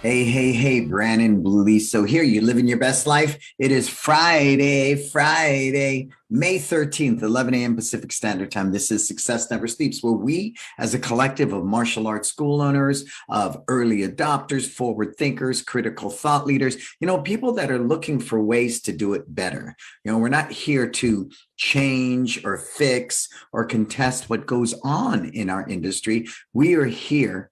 Hey, Brannon Bluey. So here you living your best life. It is Friday, May 13th, 11 a.m. Pacific Standard Time. This is Success Never Sleeps, where we, as a collective of martial arts school owners, of early adopters, forward thinkers, critical thought leaders, people that are looking for ways to do it better. We're not here to change or fix or contest what goes on in our industry. We are here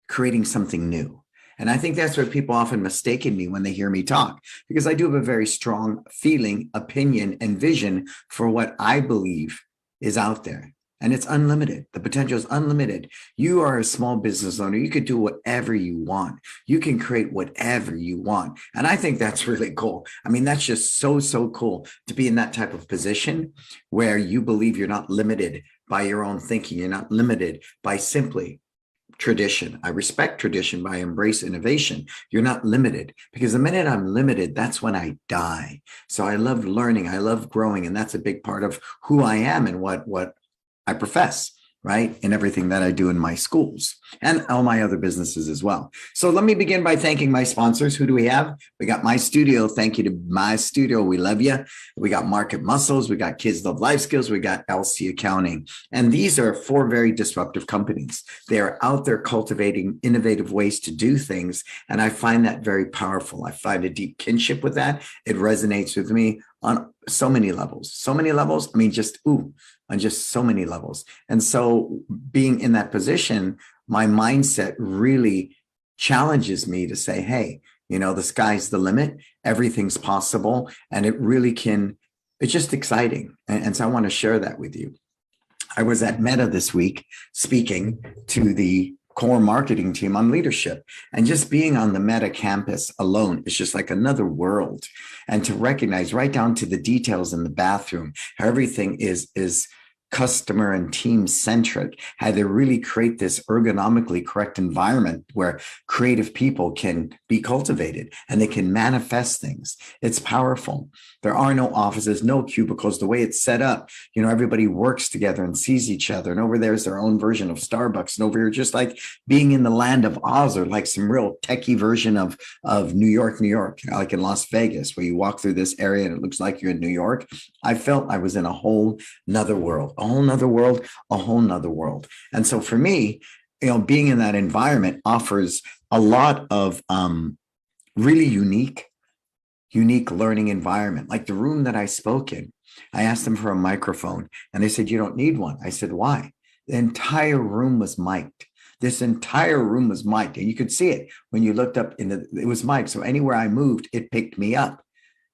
creating something new. And I think that's where people often mistaken me when they hear me talk, because I do have a very strong feeling, opinion, and vision for what I believe is out there. And it's unlimited. The potential is unlimited. You are a small business owner. You could do whatever you want. You can create whatever you want. And I think that's really cool. I mean, that's just so cool to be in that type of position where you believe you're not limited by your own thinking. You're not limited by simply tradition. I respect tradition, but I embrace innovation. You're not limited, because the minute I'm limited, that's when I die. So I love learning. I love growing. And that's a big part of who I am and what I profess, right? In everything that I do in my schools and all my other businesses as well. So let me begin by thanking my sponsors. Who do we have? We got MyStudio. Thank you to MyStudio. We love you. We got Market Muscles. We got Kids Love Life Skills. We got LC Accounting. And these are four very disruptive companies. They are out there cultivating innovative ways to do things. And I find that very powerful. I find a deep kinship with that. It resonates with me on so many levels. So many levels. I mean, on just so many levels. And so being in that position, my mindset really challenges me to say, hey, the sky's the limit. Everything's possible. And it's just exciting. And so I want to share that with you. I was at Meta this week speaking to the core marketing team on leadership, and just being on the Meta campus alone is just like another world. And to recognize right down to the details in the bathroom, how everything is customer and team centric, how they really create this ergonomically correct environment where creative people can be cultivated and they can manifest things. It's powerful. There are no offices, no cubicles. The way it's set up, everybody works together and sees each other. And over there is their own version of Starbucks. And over here, just like being in the land of Oz, or like some real techie version of New York, like in Las Vegas, where you walk through this area and it looks like you're in New York. I felt I was in a whole nother world. A whole nother world. And so for me, being in that environment offers a lot of really unique learning environment. Like the room that I spoke in, I asked them for a microphone and they said, you don't need one. I said, why? The entire room was mic'd. This entire room was mic'd, and you could see it when you looked up it was mic'd. So anywhere I moved, it picked me up.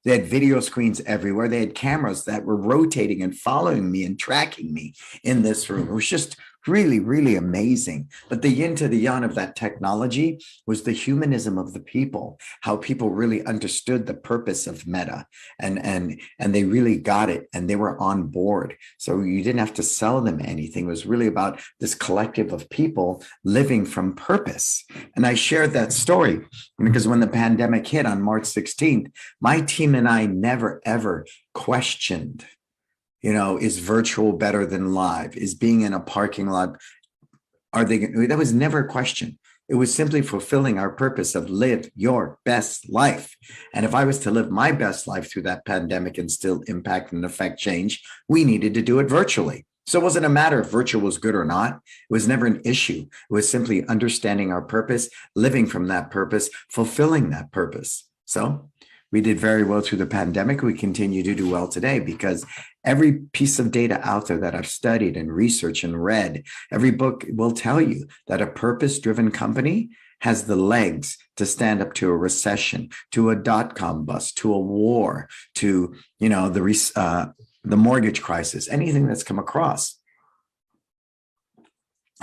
They had video screens everywhere. They had cameras that were rotating and following me and tracking me in this room. It was just really, really amazing. But the yin to the yang of that technology was the humanism of the people, how people really understood the purpose of Meta, and they really got it, and they were on board. So you didn't have to sell them anything. It was really about this collective of people living from purpose. And I shared that story because when the pandemic hit on March 16th, my team and I never, ever questioned, is virtual better than live? Is being in a parking lot, that was never a question. It was simply fulfilling our purpose of live your best life. And if I was to live my best life through that pandemic and still impact and affect change, we needed to do it virtually. So it wasn't a matter if virtual was good or not. It was never an issue. It was simply understanding our purpose, living from that purpose, fulfilling that purpose. So we did very well through the pandemic. We continue to do well today because every piece of data out there that I've studied and researched and read, every book will tell you that a purpose-driven company has the legs to stand up to a recession, to a dot-com bust, to a war, to the mortgage crisis, anything that's come across.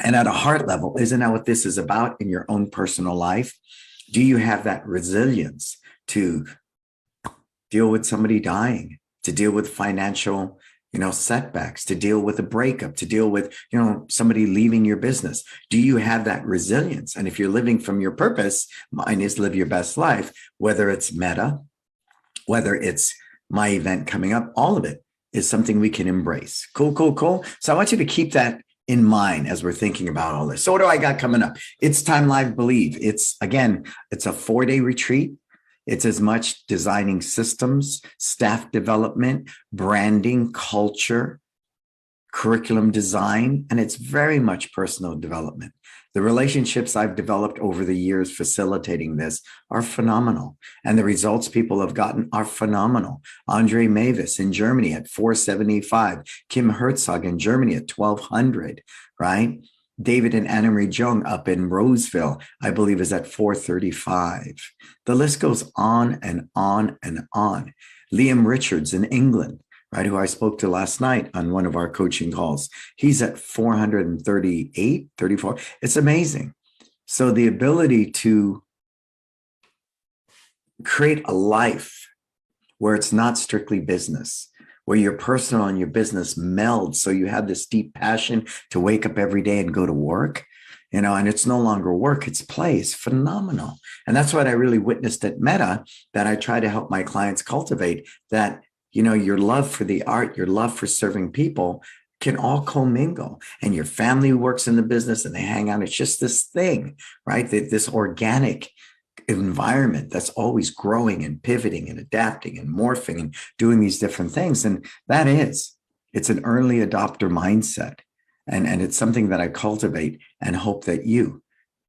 And at a heart level, isn't that what this is about in your own personal life? Do you have that resilience to deal with somebody dying, to deal with financial, setbacks, to deal with a breakup, to deal with, somebody leaving your business? Do you have that resilience? And if you're living from your purpose, mine is live your best life, whether it's Meta, whether it's my event coming up, all of it is something we can embrace. Cool. So I want you to keep that in mind as we're thinking about all this. So what do I got coming up? It's Time Live Believe. It's a 4-day retreat. It's as much designing systems, staff development, branding, culture, curriculum design, and it's very much personal development. The relationships I've developed over the years facilitating this are phenomenal. And the results people have gotten are phenomenal. Andre Mavis in Germany at 475, Kim Herzog in Germany at 1200, right? David and Anna Marie Jung up in Roseville, I believe, is at 435. The list goes on and on and on. Liam Richards in England, right, who I spoke to last night on one of our coaching calls. He's at 438, 34. It's amazing. So the ability to create a life where it's not strictly business, where your personal and your business meld, so you have this deep passion to wake up every day and go to work, and it's no longer work, it's play. It's phenomenal. And that's what I really witnessed at Meta, that I try to help my clients cultivate, that your love for the art, your love for serving people can all commingle, and your family works in the business and they hang out. It's just this thing, right? This organic environment that's always growing and pivoting and adapting and morphing and doing these different things. And it's an early adopter mindset. And it's something that I cultivate and hope that you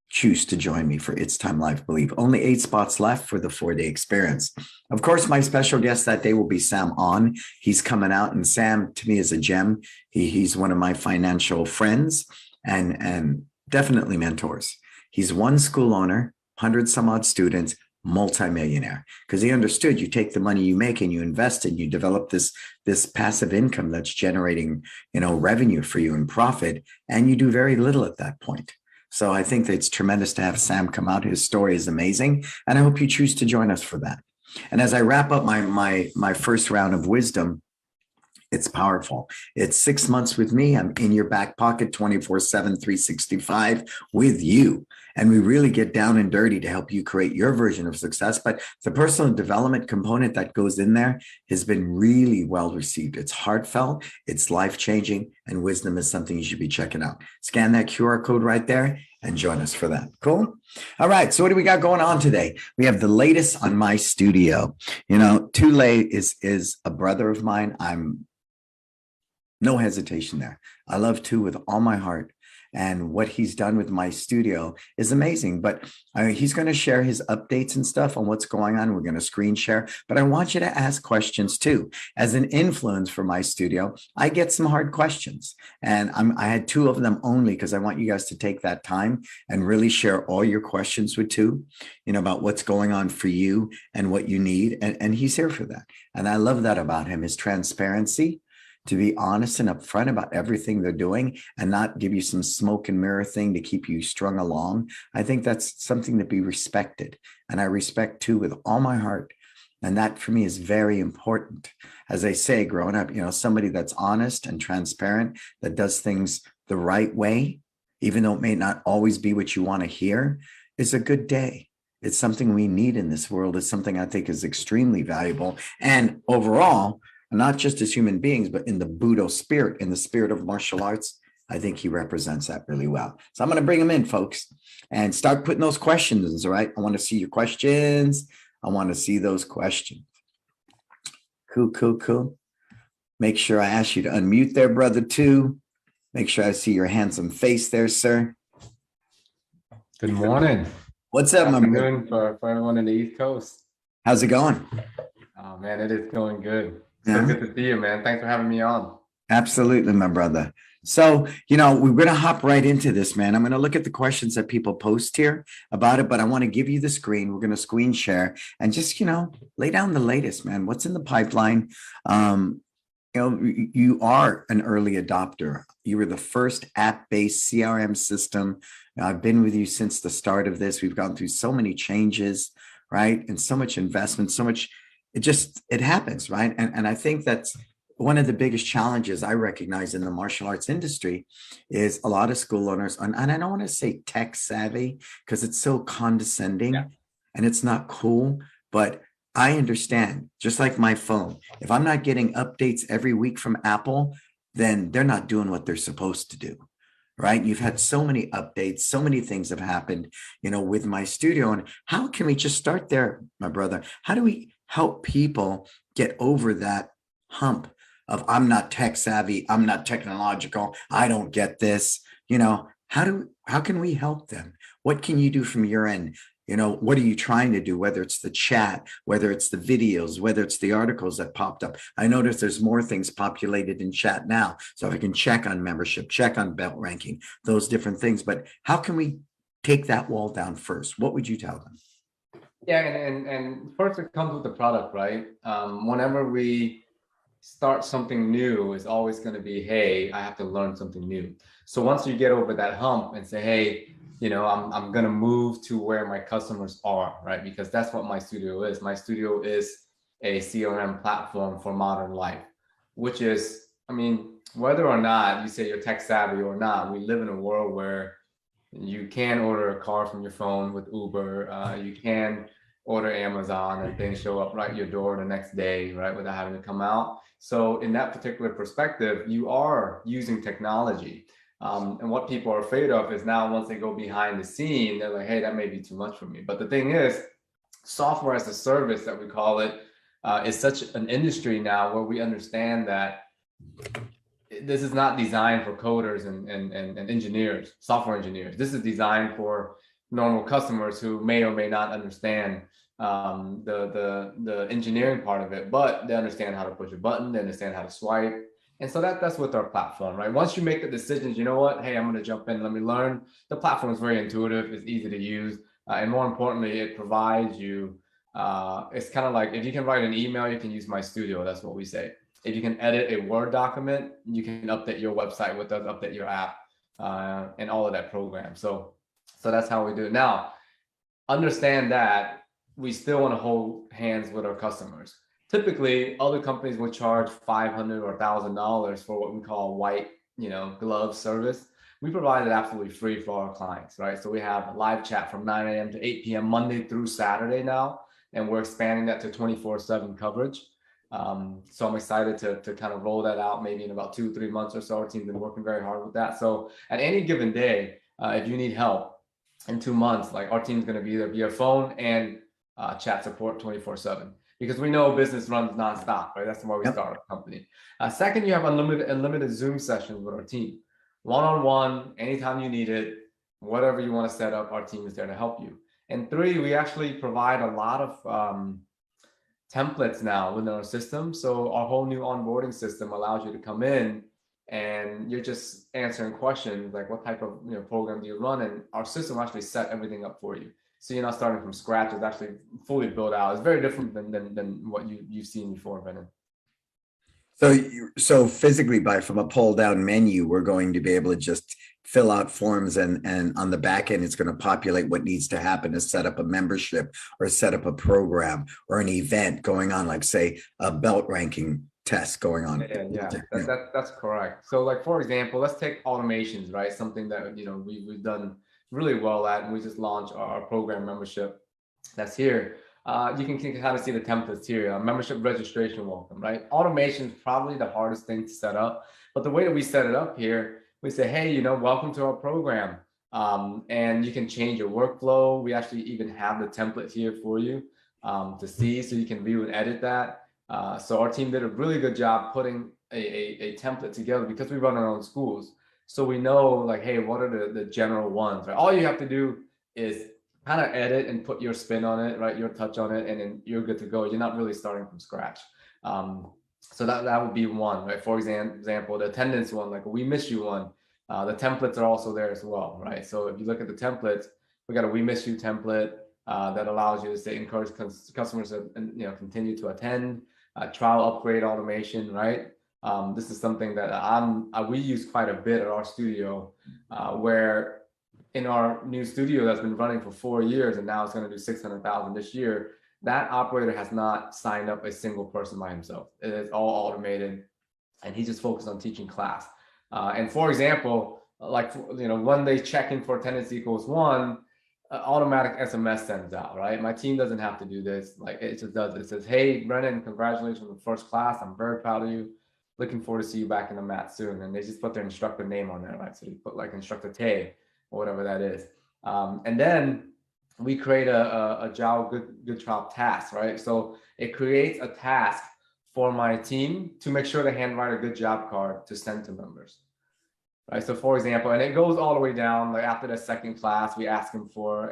choose to join me for It's Time Live Believe. Only 8 spots left for the 4-day experience. Of course, my special guest that day will be Sam On. He's coming out, and Sam to me is a gem. He's one of my financial friends and definitely mentors. He's one school owner, 100 some odd students, multimillionaire, because he understood you take the money you make and you invest it, you develop this passive income that's generating, revenue for you and profit, and you do very little at that point. So I think that it's tremendous to have Sam come out. His story is amazing, and I hope you choose to join us for that. And as I wrap up my first round of wisdom, it's powerful. It's 6 months with me. I'm in your back pocket 24/7, 365 with you. And we really get down and dirty to help you create your version of success. But the personal development component that goes in there has been really well received. It's heartfelt, it's life-changing, and wisdom is something you should be checking out. Scan that QR code right there and join us for that. Cool? All right. So what do we got going on today? We have the latest on MyStudio. Tule is a brother of mine. I'm no hesitation there. I love Tu with all my heart. And what he's done with MyStudio is amazing. But he's going to share his updates and stuff on what's going on. We're going to screen share. But I want you to ask questions too. As an influence for MyStudio, I get some hard questions. And I had 2 of them only because I want you guys to take that time and really share all your questions with Tu, about what's going on for you and what you need. And he's here for that. And I love that about him, his transparency, to be honest and upfront about everything they're doing and not give you some smoke and mirror thing to keep you strung along. I think that's something to be respected. And I respect Tu with all my heart. And that for me is very important. As I say, growing up, somebody that's honest and transparent, that does things the right way, even though it may not always be what you want to hear, is a good day. It's something we need in this world. It's something I think is extremely valuable. And overall, not just as human beings, but in the Budo spirit, in the spirit of martial arts, I think he represents that really well. So I'm going to bring him in, folks, and start putting those questions, all right? I want to see your questions. I want to see those questions. Cool. Make sure I ask you to unmute there, brother, too. Make sure I see your handsome face there, sir. Good morning. What's up, my man? For everyone in the East Coast. How's it going? Oh, man, it is going good. So good to see you, man. Thanks for having me on. Absolutely, my brother. So, we're going to hop right into this, man. I'm going to look at the questions that people post here about it, but I want to give you the screen. We're going to screen share and just, lay down the latest, man. What's in the pipeline? You are an early adopter. You were the first app-based CRM system. I've been with you since the start of this. We've gone through so many changes, right? And so much investment, so much. It happens, right? And I think that's one of the biggest challenges I recognize in the martial arts industry is a lot of school owners, and I don't want to say tech savvy because it's so condescending and it's not cool, but I understand, just like my phone, if I'm not getting updates every week from Apple, then they're not doing what they're supposed to do. right? You've had so many updates, so many things have happened, with MyStudio. And how can we just start there, my brother? How do we help people get over that hump of I'm not tech savvy, I'm not technological, I don't get this? How can we help them? What can you do from your end? What are you trying to do? Whether it's the chat, whether it's the videos, whether it's the articles that popped up. I notice there's more things populated in chat now. So if I can check on membership, check on belt ranking, those different things. But how can we take that wall down first? What would you tell them? Yeah, and first it comes with the product, right? Whenever we start something new, it's always going to be, hey, I have to learn something new. So once you get over that hump and say, hey, I'm going to move to where my customers are, right? Because that's what MyStudio is. MyStudio is a CRM platform for modern life, which is, whether or not you say you're tech savvy or not, we live in a world where you can order a car from your phone with Uber. You can order Amazon and things show up right at your door the next day, right, without having to come out. So in that particular perspective, you are using technology. And what people are afraid of is now once they go behind the scene, they're like, hey, that may be too much for me. But the thing is, software as a service that we call it is such an industry now where we understand that this is not designed for coders and engineers, software engineers. This is designed for normal customers who may or may not understand the engineering part of it, but they understand how to push a button, they understand how to swipe. And so that's with our platform, right? Once you make the decisions, you know what, hey, I'm going to jump in, let me learn. The platform is very intuitive, it's easy to use. And more importantly, it provides you, it's kind of like if you can write an email, you can use MyStudio. That's what we say. If you can edit a Word document, you can update your website with us, update your app, and all of that program. So that's how we do it. Now, understand that we still want to hold hands with our customers. Typically, other companies will charge $500 or $1,000 for what we call white, glove service. We provide it absolutely free for our clients, right? So we have live chat from 9 a.m. to 8 p.m. Monday through Saturday now, and we're expanding that to 24/7 coverage. So I'm excited to kind of roll that out maybe in about 2-3 months or so. Our team's been working very hard with that. So at any given day, if you need help in 2 months, like our team's going to be there via phone and chat support 24/7, because we know business runs nonstop, right? That's why we start our company. Second, you have unlimited Zoom sessions with our team, one-on-one, anytime you need it, whatever you want to set up, our team is there to help you. And 3, we actually provide a lot of templates now within our system. So our whole new onboarding system allows you to come in and you're just answering questions like what type of program do you run, and our system actually set everything up for you. So you're not starting from scratch. It's actually fully built out. It's very different than what you've seen before, Brannon. So physically, from a pull down menu, we're going to be able to just fill out forms, and on the back end, it's going to populate what needs to happen to set up a membership or set up a program or an event going on, like say a belt ranking test going on. Yeah. That's correct. So like, for example, let's take automations, right? Something that, we've done really well at, and we just launched our program membership that's here. You can kind of see the templates here. Membership registration welcome, right? Automation is probably the hardest thing to set up, but the way that we set it up here, we say, hey, welcome to our program, and you can change your workflow. We actually even have the template here for you to see, so you can view and edit that. So our team did a really good job putting a template together, because we run our own schools. So we know, like, hey, what are the general ones, right? All you have to do is kind of edit and put your spin on it, right? Your touch on it, and then you're good to go. You're not really starting from scratch. So that would be one, right? For example, the attendance one, like a we miss you one, the templates are also there as well, right? So if you look at the templates, we got a we miss you template that allows you to say encourage customers to continue to attend, trial upgrade automation, right? This is something that we use quite a bit at our studio, where in our new studio that's been running for 4 years, and now it's going to do 600,000 this year, that operator has not signed up a single person by himself. It is all automated, and he just focused on teaching class. And for example, like, when they check in for attendance equals 1, automatic SMS sends out, right? My team doesn't have to do this. Like, it just does it. It says, hey, Brannon, congratulations on the first class. I'm very proud of you. looking forward to see you back in the mat soon. And they just put their instructor name on there, right? So you put like instructor Tay or whatever that is. And then we create a job good job task, right? So it creates a task for my team to make sure they handwrite a good job card to send to members. Right. So for example, and it goes all the way down, like after the second class, we ask them for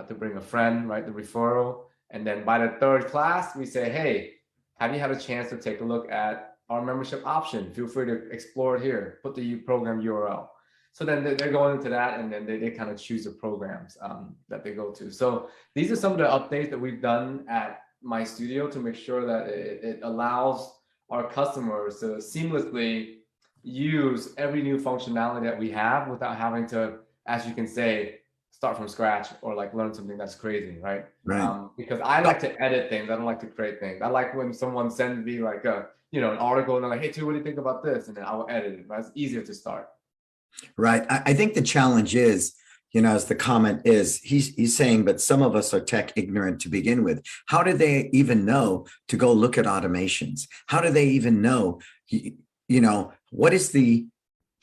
to bring a friend, right? The referral. And then by the third class, we say, hey, have you had a chance to take a look at our membership option? Feel free to explore it here, put the program URL. So then they're going into that, and then they kind of choose the programs that they go to. So these are some of the updates that we've done at MyStudio to make sure that it allows our customers to seamlessly use every new functionality that we have without having to, as you can say, start from scratch or like learn something that's crazy, right? Because I like to edit things. I don't like to create things. I like when someone sends me like an article and they're like, hey, Tu, what do you think about this? And then I will edit it. Right? It's easier to start. Right. I think the challenge is, as the comment is, he's saying, but some of us are tech ignorant to begin with. How do they even know to go look at automations? How do they even know, what is the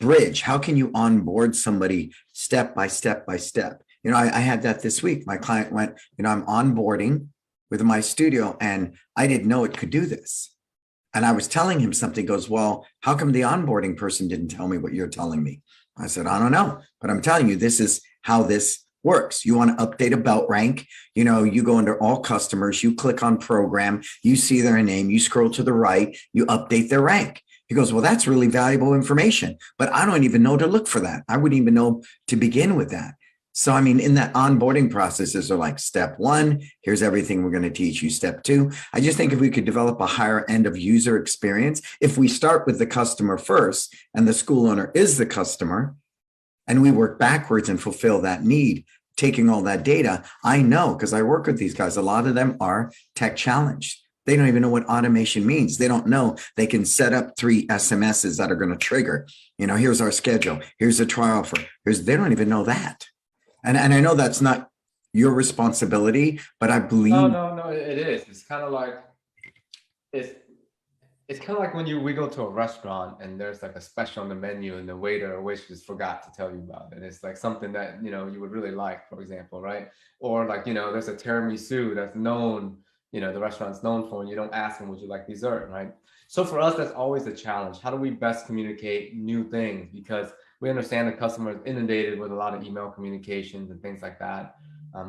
bridge? How can you onboard somebody step by step by step? I had that this week. My client went, I'm onboarding with MyStudio and I didn't know it could do this. And I was telling him something, goes, well, how come the onboarding person didn't tell me what you're telling me? I said, I don't know, but I'm telling you, this is how this works. You want to update a belt rank, you go under all customers, you click on program, you see their name, you scroll to the right, you update their rank. He goes, well, that's really valuable information, but I don't even know to look for that. I wouldn't even know to begin with that. So, in that onboarding processes are like step one, here's everything we're going to teach you. Step two, I just think if we could develop a higher end of user experience, if we start with the customer first and the school owner is the customer, and we work backwards and fulfill that need, taking all that data, I know, because I work with these guys, a lot of them are tech challenged. They don't even know what automation means. They don't know they can set up 3 SMSs that are going to trigger, here's our schedule, here's a trial offer. They don't even know that. And I know that's not your responsibility, but I believe. No, it is. It's kind of like, it's kind of like when we go to a restaurant and there's like a special on the menu and the waiter or waitress forgot to tell you about it. It's like something that, you would really like, for example, right? Or like, there's a tiramisu that's known, the restaurant's known for, and you don't ask them, would you like dessert, right? So for us, that's always a challenge. How do we best communicate new things? Because we understand the customer is inundated with a lot of email communications and things like that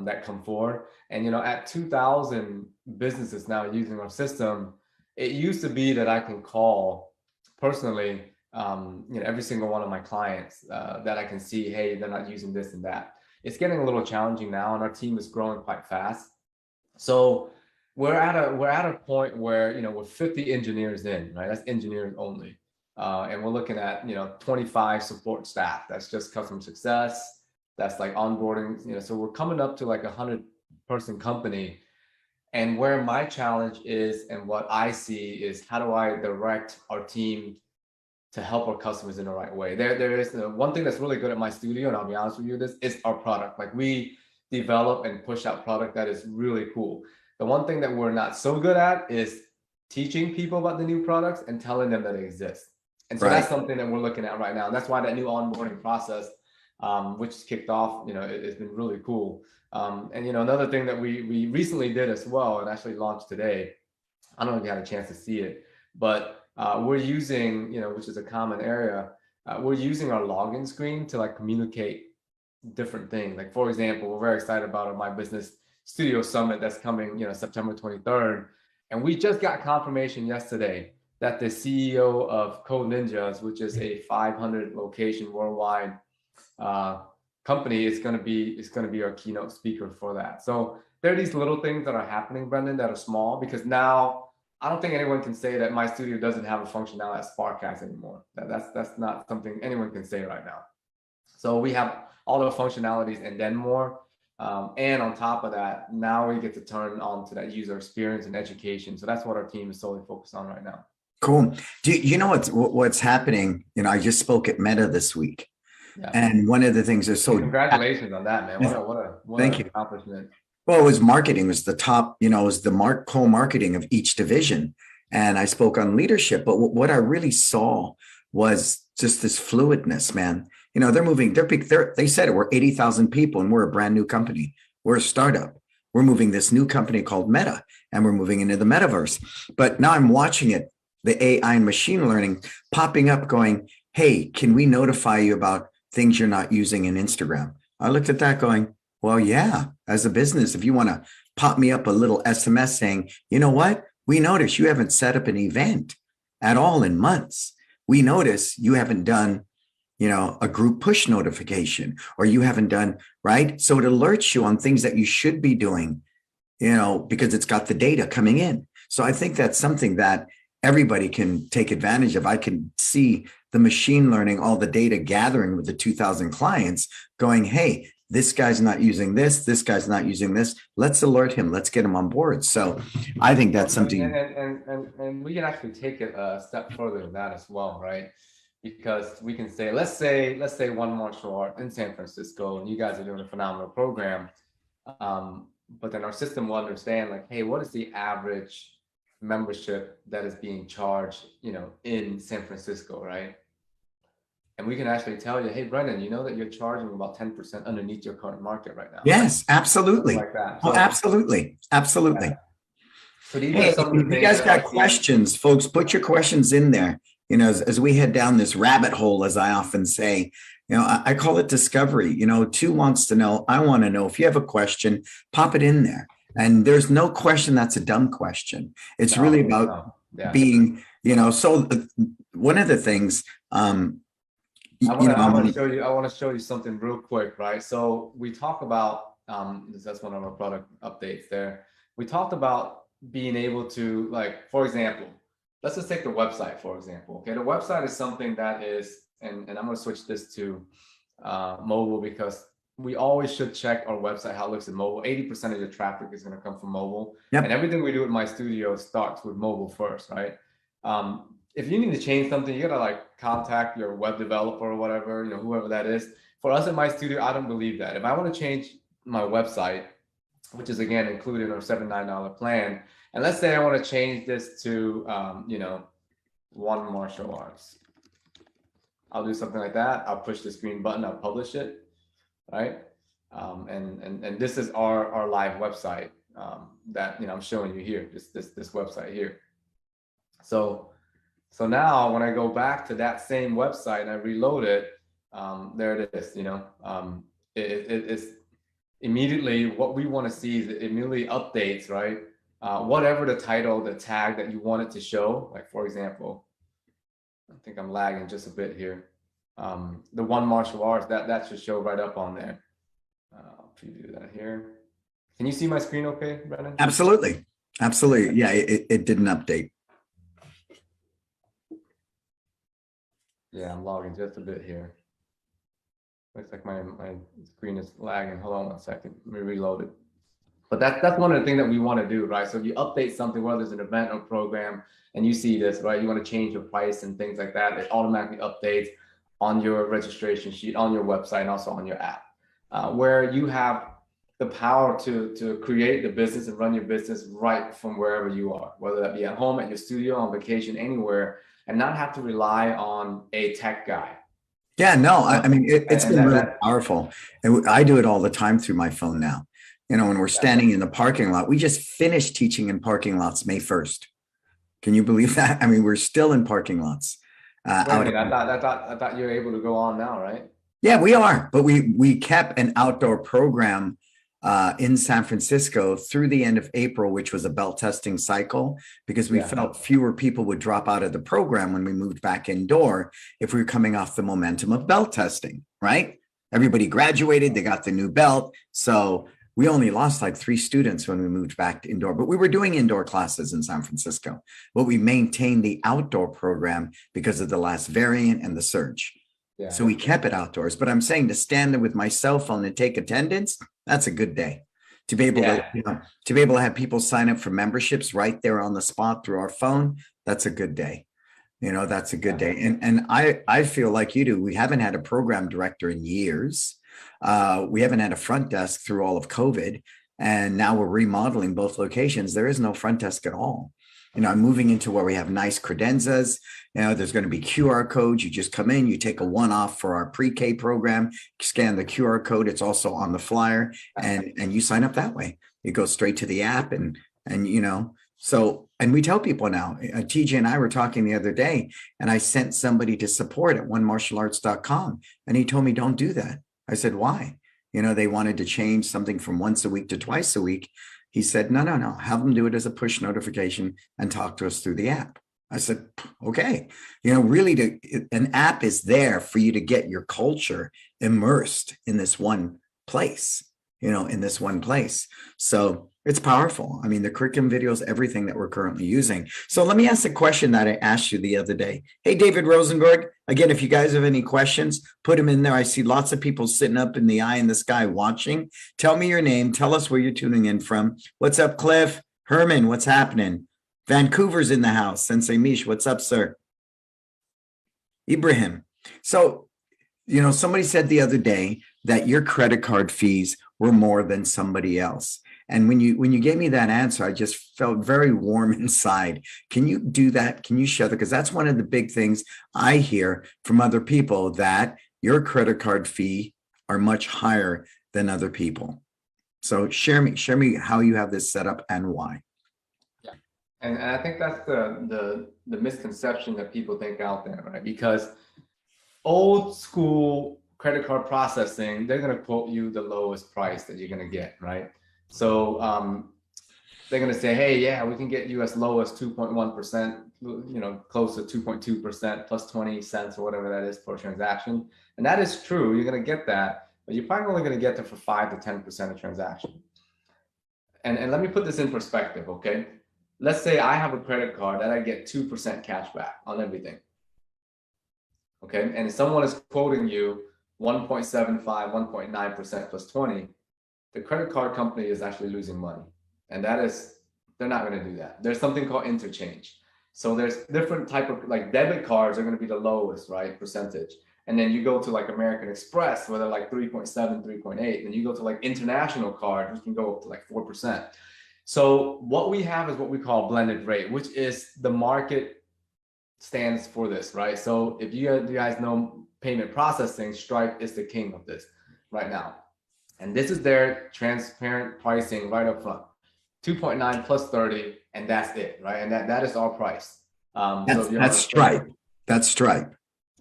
that come forward. And, at 2,000 businesses now using our system, it used to be that I can call personally, every single one of my clients that I can see, hey, they're not using this and that. It's getting a little challenging now, and our team is growing quite fast. So we're at a point where, we're 50 engineers in, right? That's engineers only. And we're looking at, 25 support staff. That's just customer success. That's like onboarding, so we're coming up to like 100-person company. And where my challenge is and what I see is, how do I direct our team to help our customers in the right way? There is one thing that's really good at MyStudio, and I'll be honest with you, this is our product. Like, we develop and push out product that is really cool. The one thing that we're not so good at is teaching people about the new products and telling them that they exist. And so that's something that we're looking at right now. And that's why that new onboarding process, which is kicked off, it's been really cool. And, another thing that we recently did as well, and actually launched today, I don't know if you had a chance to see it, but we're using, which is a common area, we're using our login screen to like communicate different things. Like, for example, we're very excited about our My Business Studio Summit that's coming, September 23rd. And we just got confirmation yesterday that the CEO of Code Ninjas, which is a 500 location worldwide company, is going to be our keynote speaker for that. So there are these little things that are happening, Brendan, that are small, because now I don't think anyone can say that MyStudio doesn't have a functionality at Sparkcast anymore. That's not something anyone can say right now. So we have all the functionalities and then more. And on top of that, now we get to turn on to that user experience and education. So that's what our team is solely focused on right now. Cool. Do you know what's happening? I just spoke at Meta this week. Yeah. And one of the things is congratulations on that, man. What Thank you. Accomplishment. Well, it was marketing, it was the top, it was the co-marketing of each division. and I spoke on leadership. But what I really saw was just this fluidness, man. They're moving. They're big. They said it. We're 80,000 people, and we're a brand new company. We're a startup. We're moving this new company called Meta, and we're moving into the metaverse. But now I'm watching it, the AI and machine learning popping up, going, "Hey, can we notify you about things you're not using in Instagram?" I looked at that, going, "Well, yeah. As a business, if you want to pop me up a little SMS saying, you know what, we notice you haven't set up an event at all in months. We notice you haven't done." A group push notification, or you haven't done, right? So it alerts you on things that you should be doing, because it's got the data coming in. So I think that's something that everybody can take advantage of. I can see the machine learning, all the data gathering with the 2,000 clients going, hey, this guy's not using this guy's not using this. Let's alert him. Let's get him on board. So I think that's something. And we can actually take it a step further than that as well, right? Because we can say, let's say one martial art in San Francisco, and you guys are doing a phenomenal program. But then our system will understand, like, hey, what is the average membership that is being charged, in San Francisco, right? And we can actually tell you, hey, Brendan, you know that you're charging about 10% underneath your current market right now. Yes, absolutely. Like that. So, absolutely. Absolutely. Yeah. So these hey, are some of the if you guys got questions, folks, put your questions in there. As we head down this rabbit hole, as I often say, I call it discovery. Tu wants to know, I want to know. If you have a question, pop it in there. And there's no question that's a dumb question. It's really about being, so one of the things, I want to show you something real quick, right? So we talk about, that's one of our product updates there. We talked about being able to, like, for example, let's just take the website, for example. Okay, the website is something that is, and I'm going to switch this to mobile, because we always should check our website, how it looks in mobile. 80% of your traffic is going to come from mobile. Yep. And everything we do at MyStudio starts with mobile first, right? If you need to change something, you got to contact your web developer or whatever, whoever that is. For us at MyStudio, I don't believe that. If I want to change my website, which is again included in our $79 plan, and let's say I want to change this to, one martial arts. I'll do something like that. I'll push this green button. I'll publish it, right? And this is our live website that I'm showing you here. This website here. So now when I go back to that same website and I reload it, there it is. It's immediately what we want to see is it immediately updates, right? Whatever the title, the tag that you want it to show. Like, for example, I think I'm lagging just a bit here. The one martial arts, that should show right up on there. I'll preview that here. Can you see my screen okay, Brennan? Absolutely. Absolutely. Yeah, it didn't update. Yeah, I'm logging just a bit here. Looks like my screen is lagging. Hold on one second. Let me reload it. But that's one of the things that we want to do, right? So if you update something, whether it's an event or program, and you see this, right, you want to change your price and things like that, it automatically updates on your registration sheet, on your website, and also on your app, where you have the power to create the business and run your business right from wherever you are, whether that be at home, at your studio, on vacation, anywhere, and not have to rely on a tech guy. Yeah, no, I mean, it's been really powerful. And I do it all the time through my phone now. When we're standing in the parking lot, we just finished teaching in parking lots May 1st. Can you believe that? I mean, we're still in parking lots. I thought you were able to go on now, right? Yeah, we are. But we kept an outdoor program in San Francisco through the end of April, which was a belt testing cycle, because we felt fewer people would drop out of the program when we moved back indoor if we were coming off the momentum of belt testing, right? Everybody graduated, they got the new belt. So we only lost like 3 students when we moved back to indoor, but we were doing indoor classes in San Francisco. But we maintained the outdoor program because of the last variant and the surge. Yeah. So we kept it outdoors. But I'm saying to stand there with my cell phone and take attendance, that's a good day. To be able to have people sign up for memberships right there on the spot through our phone, that's a good day. That's a good day. And I feel like you do. We haven't had a program director in years. We haven't had a front desk through all of COVID, and now we're remodeling both locations. There is no front desk at all. I'm moving into where we have nice credenzas. There's going to be QR codes. You just come in, you take a one-off for our pre-K program, scan the QR code. It's also on the flyer, and you sign up that way. You go straight to the app, and we tell people now. TJ and I were talking the other day, and I sent somebody to support at onemartialarts.com, and he told me, don't do that. I said, why? They wanted to change something from once a week to twice a week. He said, no, have them do it as a push notification and talk to us through the app. I said, okay, really an app is there for you to get your culture immersed in this one place, So it's powerful. I mean, the curriculum videos, everything that we're currently using. So let me ask the question that I asked you the other day. Hey, David Rosenberg, again, if you guys have any questions, put them in there. I see lots of people sitting up in the eye in the sky watching. Tell me your name. Tell us where you're tuning in from. What's up, Cliff? Herman, what's happening? Vancouver's in the house. Sensei Mish, what's up, sir? Ibrahim. So, somebody said the other day that your credit card fees were more than somebody else. And when you gave me that answer, I just felt very warm inside. Can you do that? Can you share that? Because that's one of the big things I hear from other people, that your credit card fee are much higher than other people. So share me how you have this set up and why. Yeah, and I think that's the misconception that people think out there, right? Because old school credit card processing, they're going to quote you the lowest price that you're going to get, right? So they're going to say, hey, yeah, we can get you as low as 2.1%, close to 2.2% plus 20 cents or whatever that is per transaction. And that is true. You're going to get that, but you're probably only going to get there for 5 to 10% of transaction. And let me put this in perspective, okay? Let's say I have a credit card that I get 2% cash back on everything. Okay, and if someone is quoting you 1.75, 1.9% plus 20, the credit card company is actually losing money. And they're not going to do that. There's something called interchange. So there's different type of, like, debit cards are going to be the lowest, right, percentage. And then you go to like American Express, where they're like 3.7, 3.8. And you go to like international cards, which can go up to like 4%. So what we have is what we call blended rate, which is the market stands for this, right? So if you guys know payment processing, Stripe is the king of this right now. And this is their transparent pricing right up front. 2.9 plus 30, and that's it, right? And that is our price. That's Stripe. That's Stripe.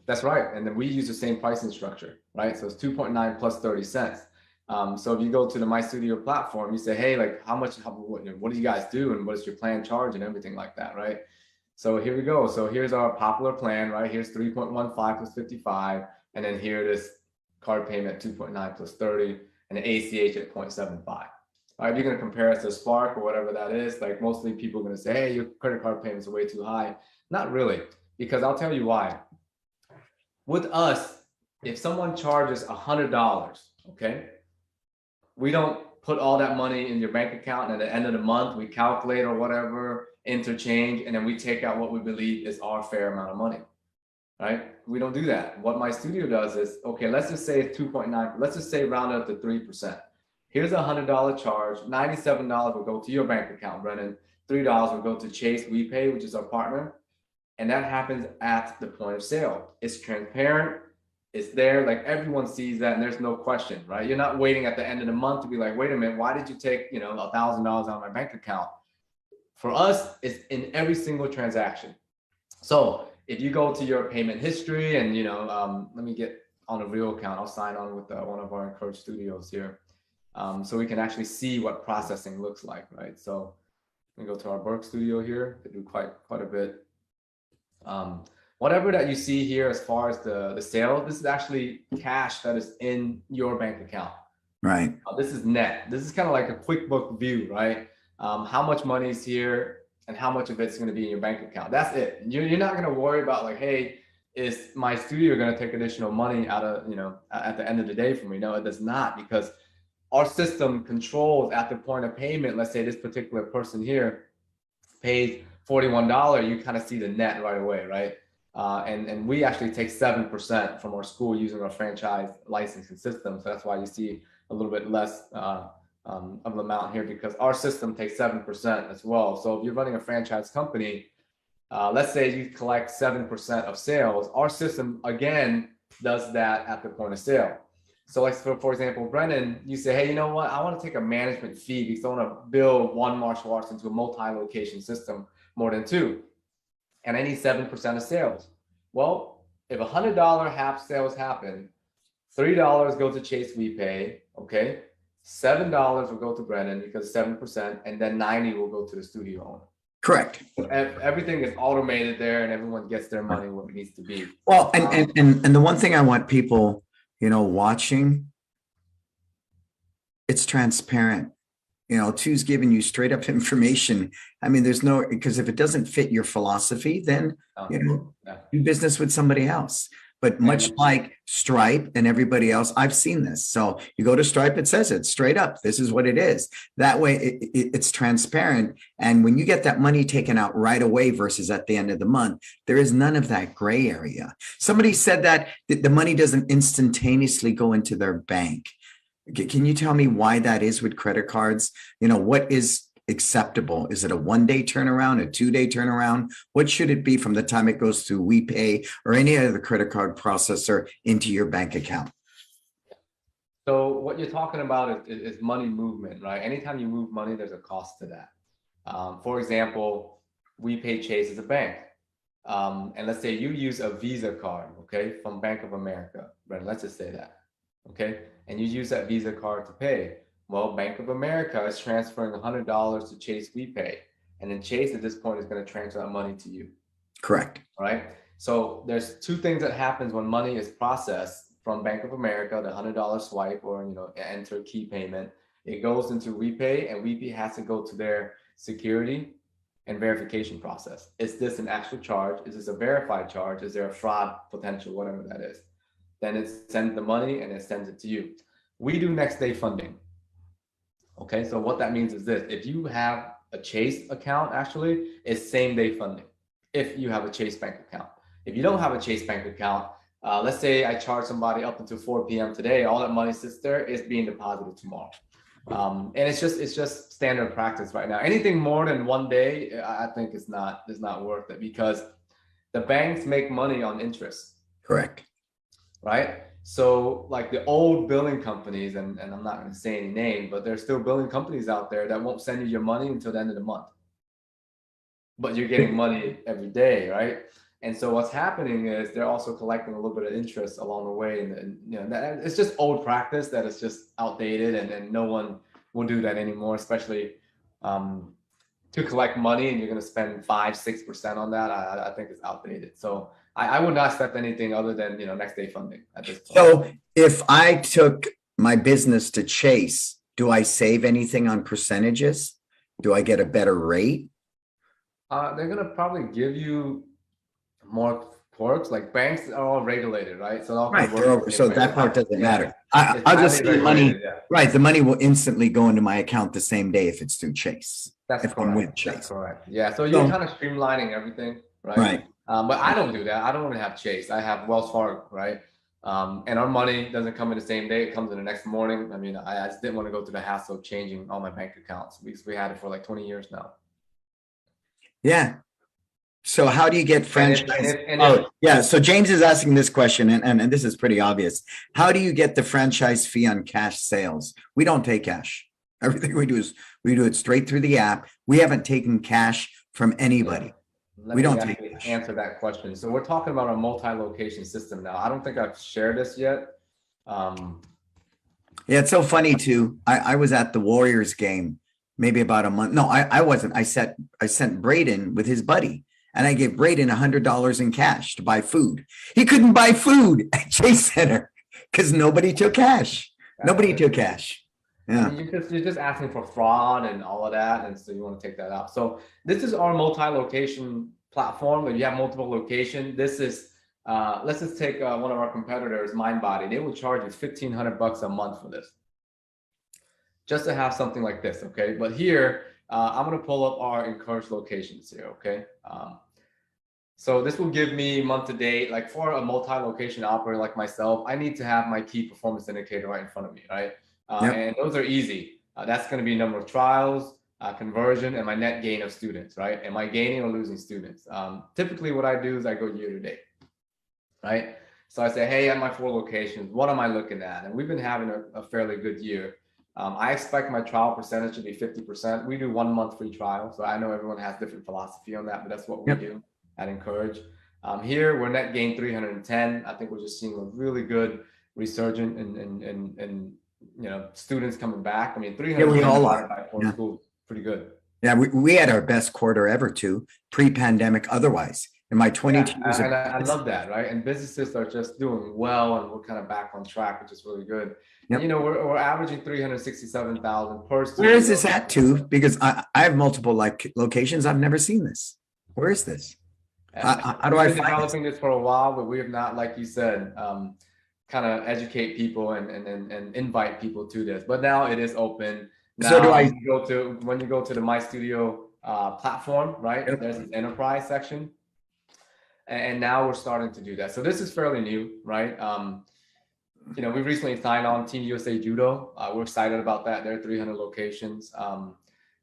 That's right. And then we use the same pricing structure, right? So it's 2.9 plus 30 cents. So if you go to the MyStudio platform, you say, hey, like, what do you guys do? And what is your plan charge and everything like that, right? So here we go. So here's our popular plan, right? Here's 3.15 plus 55. And then here it is, card payment 2.9 plus 30, and the ACH at 0.75. All right, if you're going to compare us to Spark or whatever that is, like, mostly people are going to say, hey, your credit card payments are way too high. Not really, because I'll tell you why. With us, if someone charges $100, okay, we don't put all that money in your bank account, and at the end of the month, we calculate or whatever, interchange, and then we take out what we believe is our fair amount of money, right? We don't do that. What MyStudio does is, okay, let's just say it's 2.9, let's just say round up to 3%. Here's a $100 charge, $97 will go to your bank account, Brennan, $3 will go to Chase WePay, which is our partner, and that happens at the point of sale. It's transparent, it's there, like, everyone sees that, and there's no question, right? You're not waiting at the end of the month to be like, wait a minute, why did you take, $1,000 out of my bank account? For us, it's in every single transaction. So if you go to your payment history and, let me get on a real account, I'll sign on with one of our Encourage studios here. So we can actually see what processing looks like, right? So we go to our Burke studio here. They do quite a bit. Whatever that you see here as far as the sale, this is actually cash that is in your bank account. Right. This is net. This is kind of like a QuickBook view, right? How much money is here and how much of it's going to be in your bank account. That's it. You're not going to worry about, like, hey, is MyStudio going to take additional money out of, at the end of the day from me? No, it does not, because our system controls at the point of payment. Let's say this particular person here pays $41, you kind of see the net right away, right? And we actually take 7% from our school using our franchise licensing system. So that's why you see a little bit less of the amount here because our system takes 7% as well. So if you're running a franchise company, let's say you collect 7% of sales, our system again does that at the point of sale. So like for example, Brennan, you say, hey, you know what? I want to take a management fee because I want to build one martial arts into a multi-location system more than two. And I need 7% of sales. Well, if $100 half sales happen, $3 go to Chase WePay, okay? $7 will go to Brennan because 7%, and then 90 will go to the studio owner. Correct. Everything is automated there, and everyone gets their money where it needs to be. Well, and the one thing I want people, watching, it's transparent. Tu's giving you straight up information. I mean, because if it doesn't fit your philosophy, then do business with somebody else. But much like Stripe and everybody else, I've seen this. So you go to Stripe, it says it straight up. This is what it is. That way it's transparent. And when you get that money taken out right away versus at the end of the month, there is none of that gray area. Somebody said that the money doesn't instantaneously go into their bank. Can you tell me why that is with credit cards? What is acceptable? Is it a 1-day turnaround, a 2-day turnaround? What should it be from the time it goes through WePay or any other credit card processor into your bank account? So what you're talking about is money movement, right? Anytime you move money, there's a cost to that. For example, WePay Chase is a bank. And let's say you use a Visa card, okay, from Bank of America, right? Let's just say that, okay? And you use that Visa card to pay. Well, Bank of America is transferring $100 to Chase WePay. And then Chase at this point is going to transfer that money to you. Correct. All right. So there's two things that happens when money is processed from Bank of America, the $100 swipe or, enter key payment. It goes into WePay, and WePay has to go to their security and verification process. Is this an actual charge? Is this a verified charge? Is there a fraud potential, whatever that is? Then it sends the money and it sends it to you. We do next day funding. Okay, so what that means is this: if you have a Chase account, actually, it's same day funding. If you have a Chase bank account, if you don't have a Chase bank account, let's say I charge somebody up until 4 p.m. today, all that money sits there, is being deposited tomorrow. And it's just standard practice right now. Anything more than 1 day, I think is not worth it because the banks make money on interest. Correct. Right. So like the old billing companies, and I'm not going to say any name, but there's still billing companies out there that won't send you your money until the end of the month. But you're getting money every day, right? And so what's happening is they're also collecting a little bit of interest along the way. And it's just old practice that is just outdated, and no one will do that anymore, especially to collect money and you're going to spend 5-6% on that. I think it's outdated. So I would not accept anything other than, next day funding at this point. So if I took my business to Chase, do I save anything on percentages? Do I get a better rate? They're going to probably give you more perks. Like banks are all regulated, right? So so that part doesn't matter. I'll just see money. Yeah. Right. The money will instantly go into my account the same day if it's through Chase. That's correct. I'm with Chase. That's correct. Yeah. So you're kind of streamlining everything, right? Right. But I don't do that. I don't even have Chase. I have Wells Fargo, right? And our money doesn't come in the same day. It comes in the next morning. I mean, I just didn't want to go through the hassle of changing all my bank accounts because we had it for like 20 years now. Yeah. So how do you get franchise? So James is asking this question, and this is pretty obvious. How do you get the franchise fee on cash sales? We don't take cash. Everything we do is we do it straight through the app. We haven't taken cash from anybody. We don't take cash. Answer that question. So we're talking about a multi-location system now. I don't think I've shared this yet. Yeah, it's so funny too. I was at the Warriors game maybe about a month. No, I wasn't. I sent Braden with his buddy. And I gave Braden $100 in cash to buy food. He couldn't buy food at Chase Center because nobody took cash. Nobody took cash. Yeah. You're just asking for fraud and all of that. And so you want to take that out. So this is our multi-location platform. If you have multiple locations, this is, let's just take one of our competitors, MindBody. They will charge you $1,500 a month for this. Just to have something like this, okay? But here, I'm going to pull up our encouraged locations here, okay? So this will give me month to date. Like for a multi-location operator like myself, I need to have my key performance indicator right in front of me, right? And those are easy. That's going to be number of trials, conversion, and my net gain of students, right? Am I gaining or losing students? Typically what I do is I go year to date, right? So I say, hey, at my 4 locations, what am I looking at? And we've been having a fairly good year. I expect my trial percentage to be 50%. We do 1 month free trial. So I know everyone has different philosophy on that, but that's what we do at Encourage. Here we're net gain 310. I think we're just seeing a really good resurgence in students coming back. I mean, 310 we all are. by 4 schools, pretty good. Yeah, we had our best quarter ever too, pre-pandemic otherwise. In my 22 years and I love that, right? And businesses are just doing well, and we're kind of back on track, which is really good. Yep. And, we're averaging 367,000 per student. Where is this at too? Because I have multiple locations. I've never seen this. Where is this? How do I find developing this for a while, but we have not, like you said, kind of educate people and invite people to this. But now it is open. Now, so when you go to the MyStudio platform, right? Yep. There's an enterprise section. And now we're starting to do that. So this is fairly new, right? We recently signed on Team USA Judo. We're excited about that. There are 300 locations.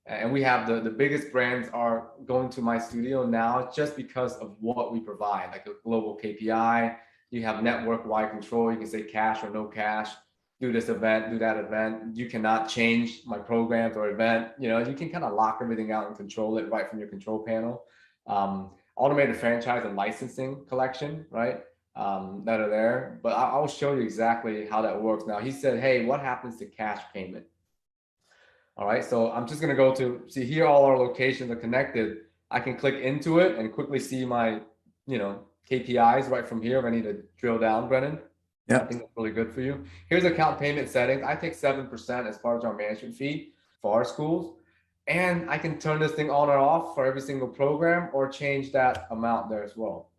And we have the biggest brands are going to MyStudio now just because of what we provide, like a global KPI. You have network-wide control. You can say cash or no cash. Do this event, do that event. You cannot change my programs or event. You can kind of lock everything out and control it right from your control panel. Automated franchise and licensing collection, right? That are there. But I'll show you exactly how that works. Now, he said, hey, what happens to cash payment? All right, so I'm just gonna go to, see here all our locations are connected. I can click into it and quickly see my, KPIs right from here if I need to drill down, Brennan. Yeah. I think that's really good for you. Here's account payment settings. I take 7% as part of our management fee for our schools. And I can turn this thing on or off for every single program or change that amount there as well.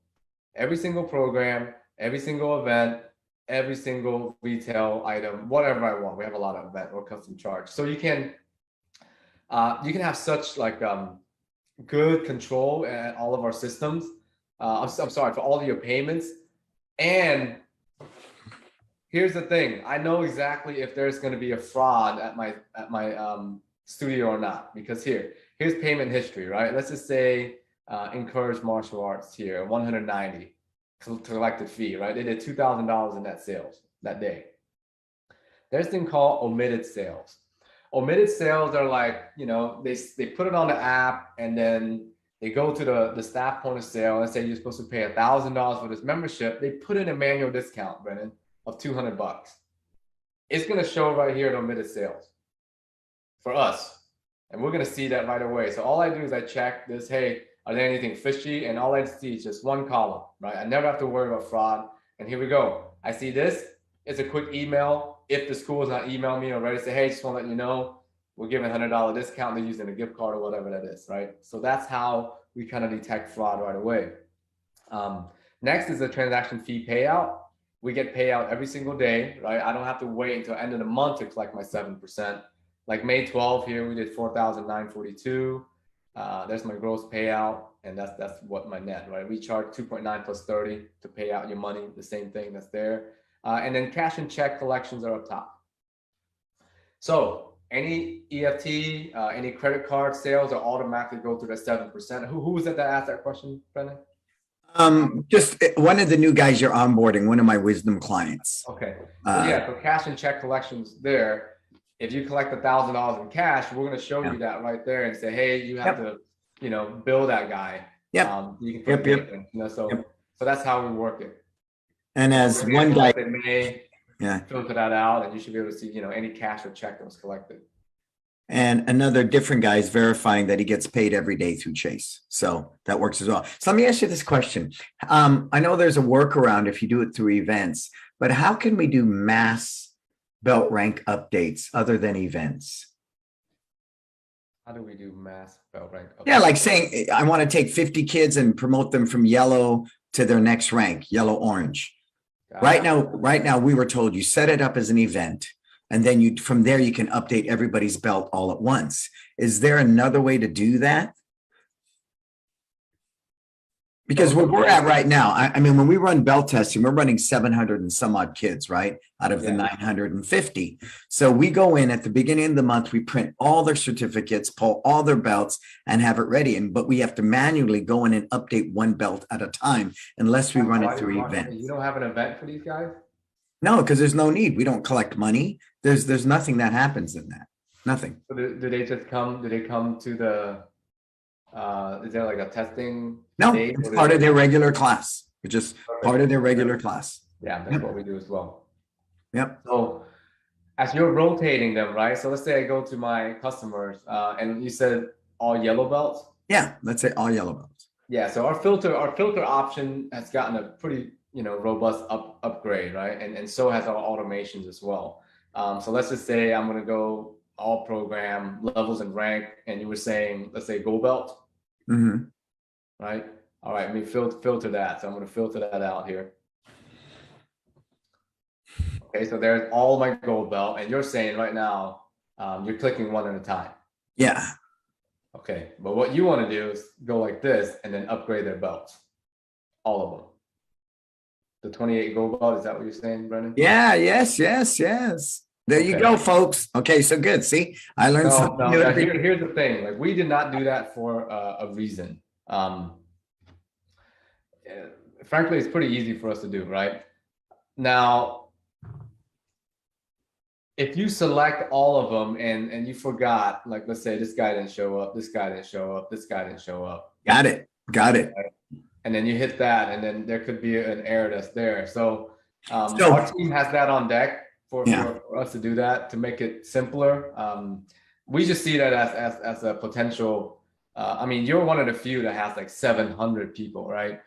Every single program, every single event, every single retail item, whatever I want. We have a lot of event or custom charge. So you can have such good control at all of our systems. I'm sorry, for all of your payments. And here's the thing. I know exactly if there's going to be a fraud at my studio or not, because here's payment history, right? Let's just say Encourage Martial Arts here, 190 collected fee, right? They did $2,000 in net sales that day. There's a thing called omitted sales. Omitted sales are like, they put it on the app and then they go to the staff point of sale and say you're supposed to pay $1,000 for this membership. They put in a manual discount, Brennan, of $200. It's going to show right here at omitted sales for us. And we're going to see that right away. So all I do is I check this, hey, are there anything fishy? And all I see is just one column, right? I never have to worry about fraud. And here we go. I see this. It's a quick email. If the school is not emailing me already, say, hey, just want to let you know, we're giving a $100 discount. They're using a gift card or whatever that is, right? So that's how we kind of detect fraud right away. Next is the transaction fee payout. We get payout every single day, right? I don't have to wait until end of the month to collect my 7%. Like May 12 here, we did 4,942. There's my gross payout, and that's what my net, right? We charge 2.9 plus 30 to pay out your money, the same thing that's there. And then cash and check collections are up top. So any EFT, any credit card sales are automatically go through that 7%. Who was it that asked that question, Brennan? Just one of the new guys you're onboarding, one of my wisdom clients. Okay. So cash and check collections there. If you collect $1,000 in cash, we're going to show you that right there and say, hey, you have to, bill that guy. Yeah. You can put so that's how we work it. And as one guy, may filter that out, and you should be able to see, any cash or check that was collected. And another different guy is verifying that he gets paid every day through Chase. So that works as well. So let me ask you this question. I know there's a workaround if you do it through events, but how can we do mass belt rank updates other than events? How do we do mass belt rank updates? Yeah, like saying, I want to take 50 kids and promote them from yellow to their next rank, yellow, orange. Right now, we were told you set it up as an event, and then from there you can update everybody's belt all at once. Is there another way to do that? Because where we're at right now, I mean, when we run belt testing, we're running 700 and some odd kids, right? Out of the 950. So we go in at the beginning of the month, we print all their certificates, pull all their belts and have it ready. But we have to manually go in and update one belt at a time unless we run it through events. You don't have an event for these guys? No, because there's no need. We don't collect money. There's nothing that happens in that. Nothing. So do they just come? Do they come to the? Is there like a testing? No, it's part of their regular class. It's just part of their regular class. Yeah, that's what we do as well. Yep. So as you're rotating them, right? So let's say I go to my customers, and you said all yellow belts. Yeah, let's say all yellow belts. Yeah. So our filter option has gotten a pretty robust upgrade, right? And so has our automations as well. So let's just say I'm gonna go all program levels and rank, and you were saying, let's say gold belt. Mm-hmm. Right. All right. Let me filter that. So I'm going to filter that out here. Okay. So there's all my gold belt, and you're saying right now, you're clicking one at a time. Yeah. Okay. But what you want to do is go like this and then upgrade their belts. All of them. The 28 gold belt. Is that what you're saying, Brennan? Yeah. Yes. There you go, folks. Okay. So good. See, I learned something new. Here's the thing. Like, we did not do that for a reason. Frankly, it's pretty easy for us to do, right? Now, if you select all of them and you forgot, like, let's say this guy didn't show up, this guy didn't show up, this guy didn't show up. Got it. Right? And then you hit that, and then there could be an error that's there. So our team has that on deck for us to do that, to make it simpler. We just see that as a potential. I mean, you're one of the few that has like 700 people, right?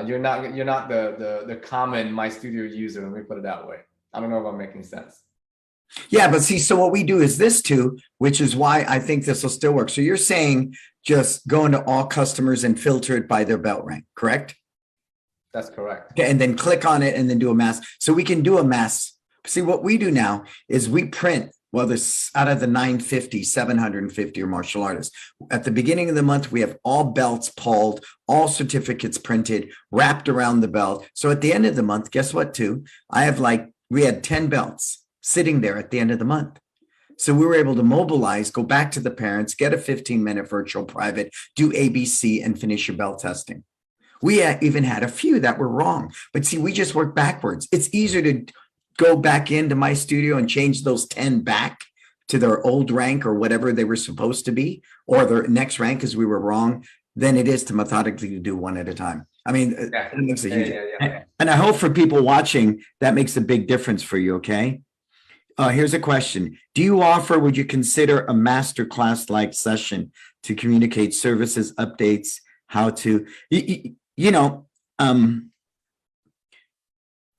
You're not the common MyStudio user. Let me put it that way. I don't know if I'm making sense. Yeah, but see, so what we do is this too, which is why I think this will still work. So you're saying just go into all customers and filter it by their belt rank, correct? That's correct. Okay, and then click on it and then do a mass. So we can do a mass. See, what we do now is we print, well, there's out of the 950, 750 are martial artists. At the beginning of the month, we have all belts pulled, all certificates printed, wrapped around the belt. So at the end of the month, guess what, too? We had 10 belts sitting there at the end of the month. So we were able to mobilize, go back to the parents, get a 15-minute virtual private, do ABC, and finish your belt testing. We even had a few that were wrong. But see, we just work backwards. It's easier to go back into MyStudio and change those 10 back to their old rank or whatever they were supposed to be, or their next rank because we were wrong, than it is to methodically do one at a time. I mean, it makes a huge, and I hope for people watching, that makes a big difference for you, okay? Here's a question. Would you consider a masterclass-like session to communicate services, updates, how to,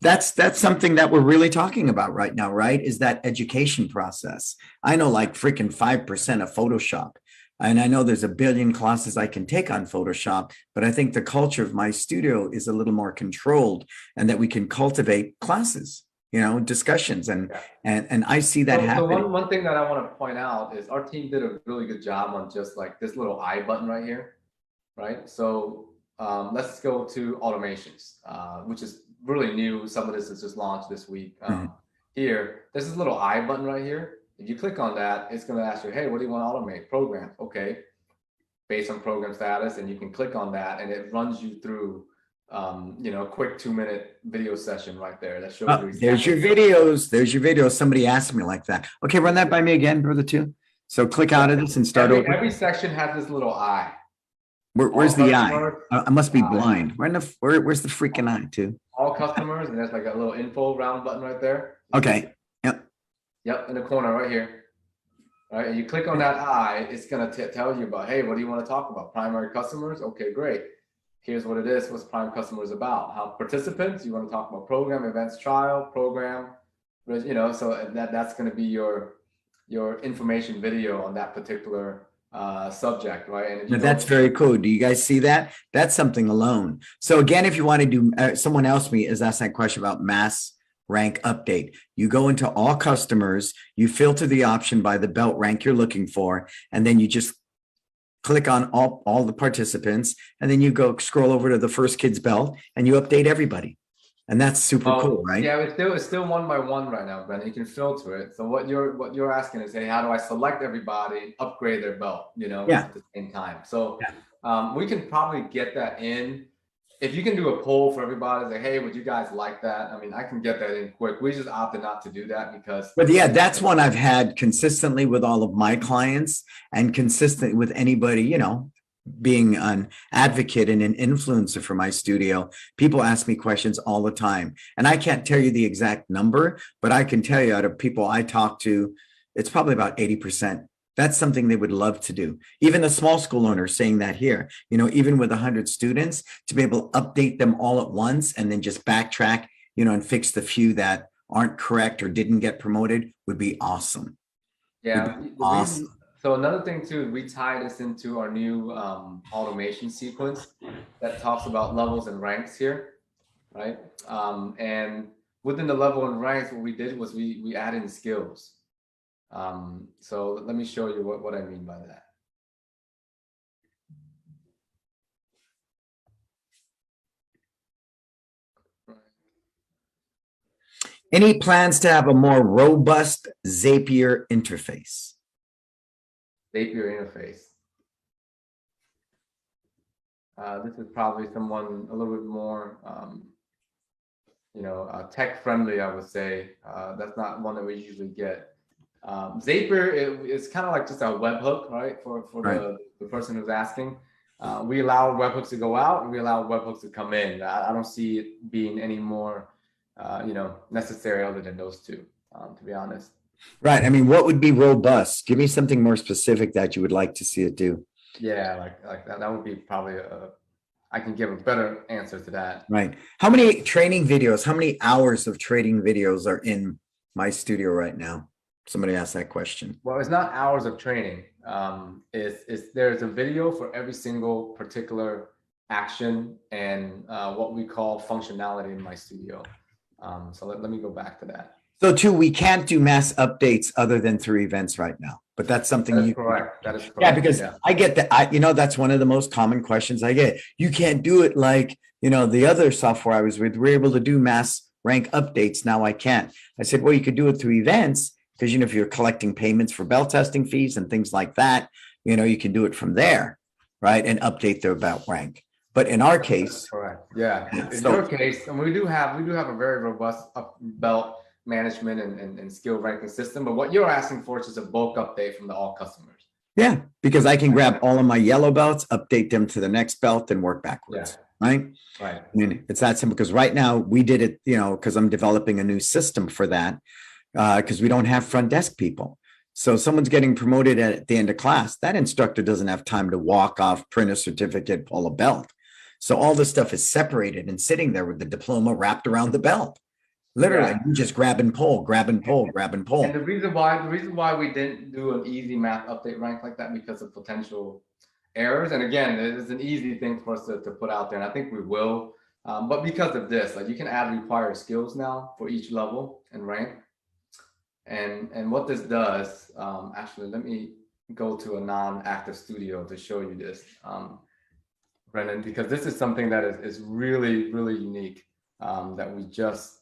that's something that we're really talking about right now, right? Is that education process. I know like freaking 5% of Photoshop. And I know there's a billion classes I can take on Photoshop, but I think the culture of MyStudio is a little more controlled, and that we can cultivate classes, discussions. And I see that happening. So one thing that I want to point out is our team did a really good job on just like this little I button right here, right? So let's go to automations, which is really new. Some of this is just launched this week. Here, there's this little I button right here. If you click on that, it's going to ask you, hey, what do you want to automate? Program. Okay. Based on program status, and you can click on that, and it runs you through, a quick 2-minute video session right there. That shows you. There's your videos. There's your videos. Somebody asked me like that. Okay, run that by me again, brother Tu. So click out of this and start over. Every section has this little I. Where's the eye? I must be blind. Where's the freaking eye, Tu? All customers, and there's like a little info round button right there. Okay. Yep, in the corner right here. All right, and you click on that eye, it's gonna tell you about, hey, what do you want to talk about? Primary customers? Okay, great. Here's what it is. What's prime customers about? How participants? You want to talk about program, events, trial, program. So that's going to be your information video on that particular subject, right? And that's very cool. Do you guys see that? That's something alone. So again, if you want to do, someone else is asking that question about mass rank update. You go into all customers, you filter the option by the belt rank you're looking for, and then you just click on all the participants, and then you go scroll over to the first kid's belt and you update everybody. And that's super cool, right? Yeah, it's still one by one right now, Brandon. You can filter it. So what you're asking is, hey, how do I select everybody, upgrade their belt, at the same time? So we can probably get that in. If you can do a poll for everybody, say, hey, would you guys like that? I mean, I can get that in quick. We just opted not to do that because. But yeah, that's one I've had consistently with all of my clients and consistent with anybody, being an advocate and an influencer for MyStudio. People ask me questions all the time. And I can't tell you the exact number, but I can tell you out of people I talk to, it's probably about 80%. That's something they would love to do. Even the small school owners saying that here, even with 100 students, to be able to update them all at once and then just backtrack, and fix the few that aren't correct or didn't get promoted would be awesome. Yeah. Awesome. So another thing too, we tie this into our new automation sequence that talks about levels and ranks here, right? And within the level and ranks, what we did was we added in skills. So let me show you what I mean by that. Any plans to have a more robust Zapier interface? Zapier interface. This is probably someone a little bit more, tech friendly, I would say. That's not one that we usually get. Zapier it's kind of like just a webhook, right? For the person who's asking. We allow webhooks to go out and we allow webhooks to come in. I don't see it being any more, necessary other than those two, to be honest. Right. I mean, what would be robust? Give me something more specific that you would like to see it do. Yeah, like that would be probably I can give a better answer to that. Right. How many training videos, how many hours of training videos are in MyStudio right now? Somebody asked that question. Well, it's not hours of training. There's a video for every single particular action and what we call functionality in MyStudio. So let me go back to that. So too, we can't do mass updates other than through events right now, but that's something that is correct. That is correct. Yeah, because I get that. That's one of the most common questions I get. You can't do it like, the other software I was with. We're able to do mass rank updates. Now I can't. I said, well, you could do it through events because, if you're collecting payments for belt testing fees and things like that, you can do it from there, right? And update their belt rank. But in our case, correct. Yeah. In your case, and we do have a very robust belt management and skill ranking system. But what you're asking for is just a bulk update from all customers. Yeah, because I can grab all of my yellow belts, update them to the next belt, and work backwards. Yeah. Right. Right. I mean, it's that simple. Because right now we did it, because I'm developing a new system for that. Because we don't have front desk people. So someone's getting promoted at the end of class. That instructor doesn't have time to walk off, print a certificate, pull a belt. So all this stuff is separated and sitting there with the diploma wrapped around the belt. Literally, you just grab and pull, grab and pull, grab and pull. And the reason why we didn't do an easy math update rank like that because of potential errors. And again, it's an easy thing for us to put out there, and I think we will. But because of this, like you can add required skills now for each level and rank. And what this does, actually, let me go to a non-active studio to show you this, Brennan, because this is something that is really, really unique that we just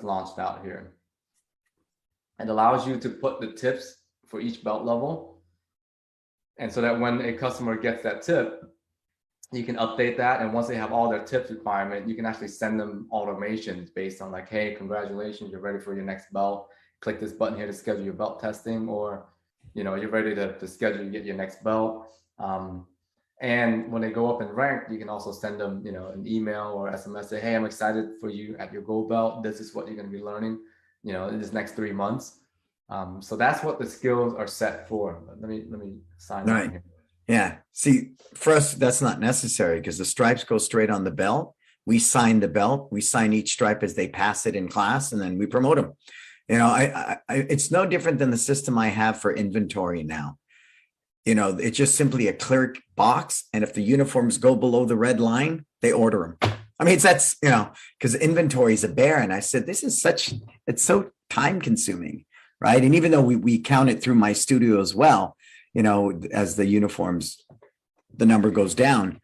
launched out here. It allows you to put the tips for each belt level. And so that when a customer gets that tip, you can update that. And once they have all their tips requirement, you can actually send them automations based on like, hey, congratulations, you're ready for your next belt. Click this button here to schedule your belt testing, or, you're ready to schedule to get your next belt. And when they go up in rank, you can also send them, an email or SMS, say, hey, I'm excited for you at your gold belt. This is what you're going to be learning, in this next 3 months. So that's what the skills are set for. But let me sign on here. Yeah. See, for us, that's not necessary because the stripes go straight on the belt. We sign the belt. We sign each stripe as they pass it in class, and then we promote them. It's no different than the system I have for inventory now. It's just simply a clear box. And if the uniforms go below the red line, they order them. I mean, that's, because inventory is a bear. And I said, it's so time consuming, right? And even though we count it through MyStudio as well, as the uniforms the number goes down.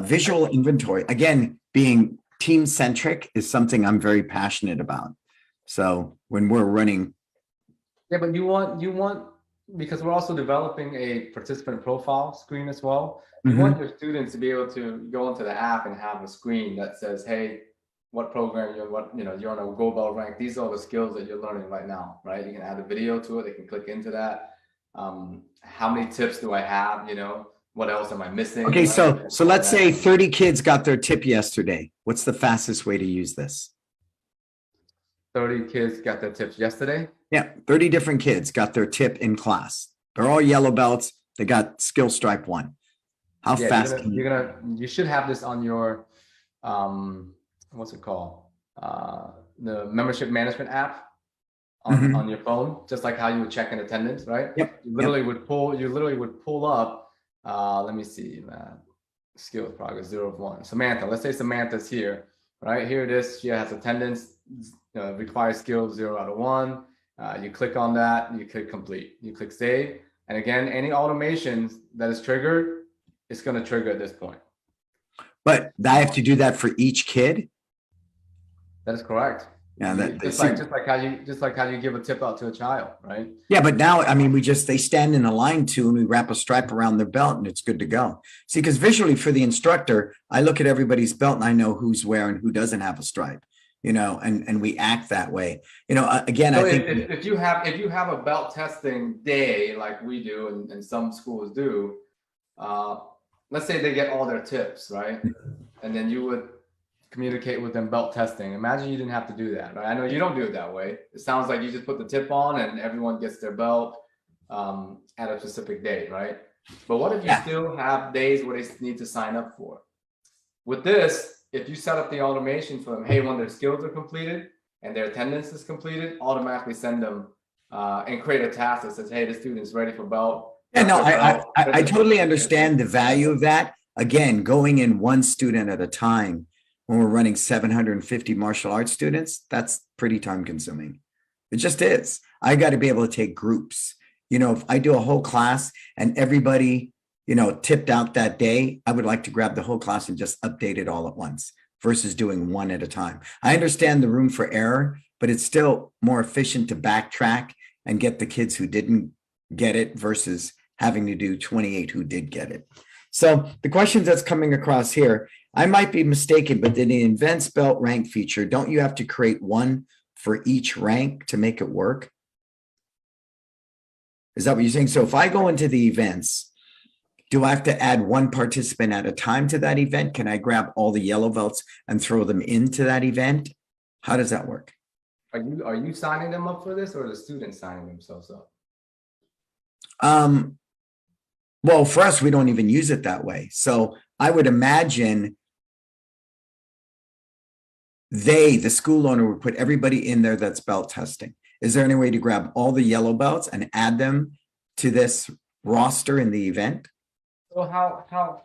Visual inventory, again, being team centric is something I'm very passionate about. So when we're running. Yeah, but you want, because we're also developing a participant profile screen as well. You want your students to be able to go into the app and have a screen that says, hey, what program you're, you're on a Go Belt rank. These are all the skills that you're learning right now, right? You can add a video to it. They can click into that. How many tips do I have? What else am I missing? Okay, right? so let's say 30 kids got their tip yesterday. What's the fastest way to use this? 30 kids got their tips yesterday? Yeah, 30 different kids got their tip in class. They're all yellow belts. They got skill stripe 1. How fast you should have this on your what's it called? The membership management app on your phone, just like how you would check in attendance, right? Yep. You literally would pull up, let me see, skills progress 0 of 1. Samantha, let's say Samantha's here, right? Here it is. She has attendance, required skills 0 out of 1. You click on that, you click complete, you click save. And again, any automations that is triggered, it's going to trigger at this point. But I have to do that for each kid? That is correct. Yeah, just like how you give a tip out to a child, right? Yeah, but now, I mean, they stand in a line too, and we wrap a stripe around their belt and it's good to go. See, because visually for the instructor, I look at everybody's belt and I know who's wearing, who doesn't have a stripe, and we act that way. Again, so I think if you have a belt testing day like we do and some schools do, let's say they get all their tips, right? And then you would communicate with them belt testing. Imagine you didn't have to do that, right? I know you don't do it that way. It sounds like you just put the tip on and everyone gets their belt at a specific date, right? But what if you still have days where they need to sign up for? With this, if you set up the automation for them, hey, when their skills are completed and their attendance is completed, automatically send them and create a task that says, hey, the student's ready for belt. Yeah, no, I totally understand the value of that. Again, going in one student at a time when we're running 750 martial arts students, that's pretty time consuming. It just is. I got to be able to take groups. If I do a whole class and everybody, tipped out that day, I would like to grab the whole class and just update it all at once versus doing one at a time. I understand the room for error, but it's still more efficient to backtrack and get the kids who didn't get it versus having to do 28 who did get it. So the questions that's coming across here, I might be mistaken, but in the events belt rank feature, don't you have to create one for each rank to make it work? Is that what you're saying? So if I go into the events, do I have to add one participant at a time to that event? Can I grab all the yellow belts and throw them into that event? How does that work? Are you signing them up for this, or the students signing themselves up? Well, for us, we don't even use it that way. So I would imagine the school owner would put everybody in there that's belt testing. Is there any way to grab all the yellow belts and add them to this roster in the event? So how?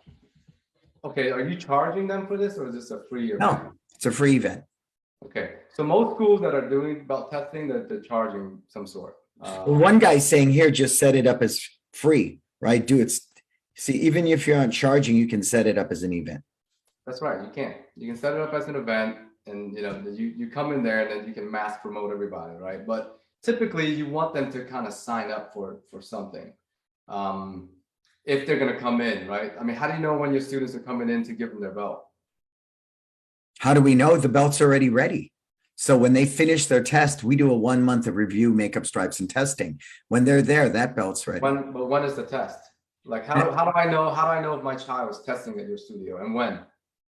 Okay, are you charging them for this, or is this a free event? No, it's a free event. Okay, so most schools that are doing belt testing, they're charging some sort. Well, one guy's saying here, just set it up as free, right? See, even if you're not charging, you can set it up as an event. That's right, you can. You can set it up as an event, and you come in there and then you can mass promote everybody, right? But typically you want them to kind of sign up for something. If they're going to come in, right? I mean, how do you know when your students are coming in to give them their belt? How do we know? The belt's already ready. So when they finish their test, we do a 1 month of review, makeup, stripes, and testing. When they're there, that belt's ready. But when is the test? Like, how do I know if my child is testing at your studio, and when?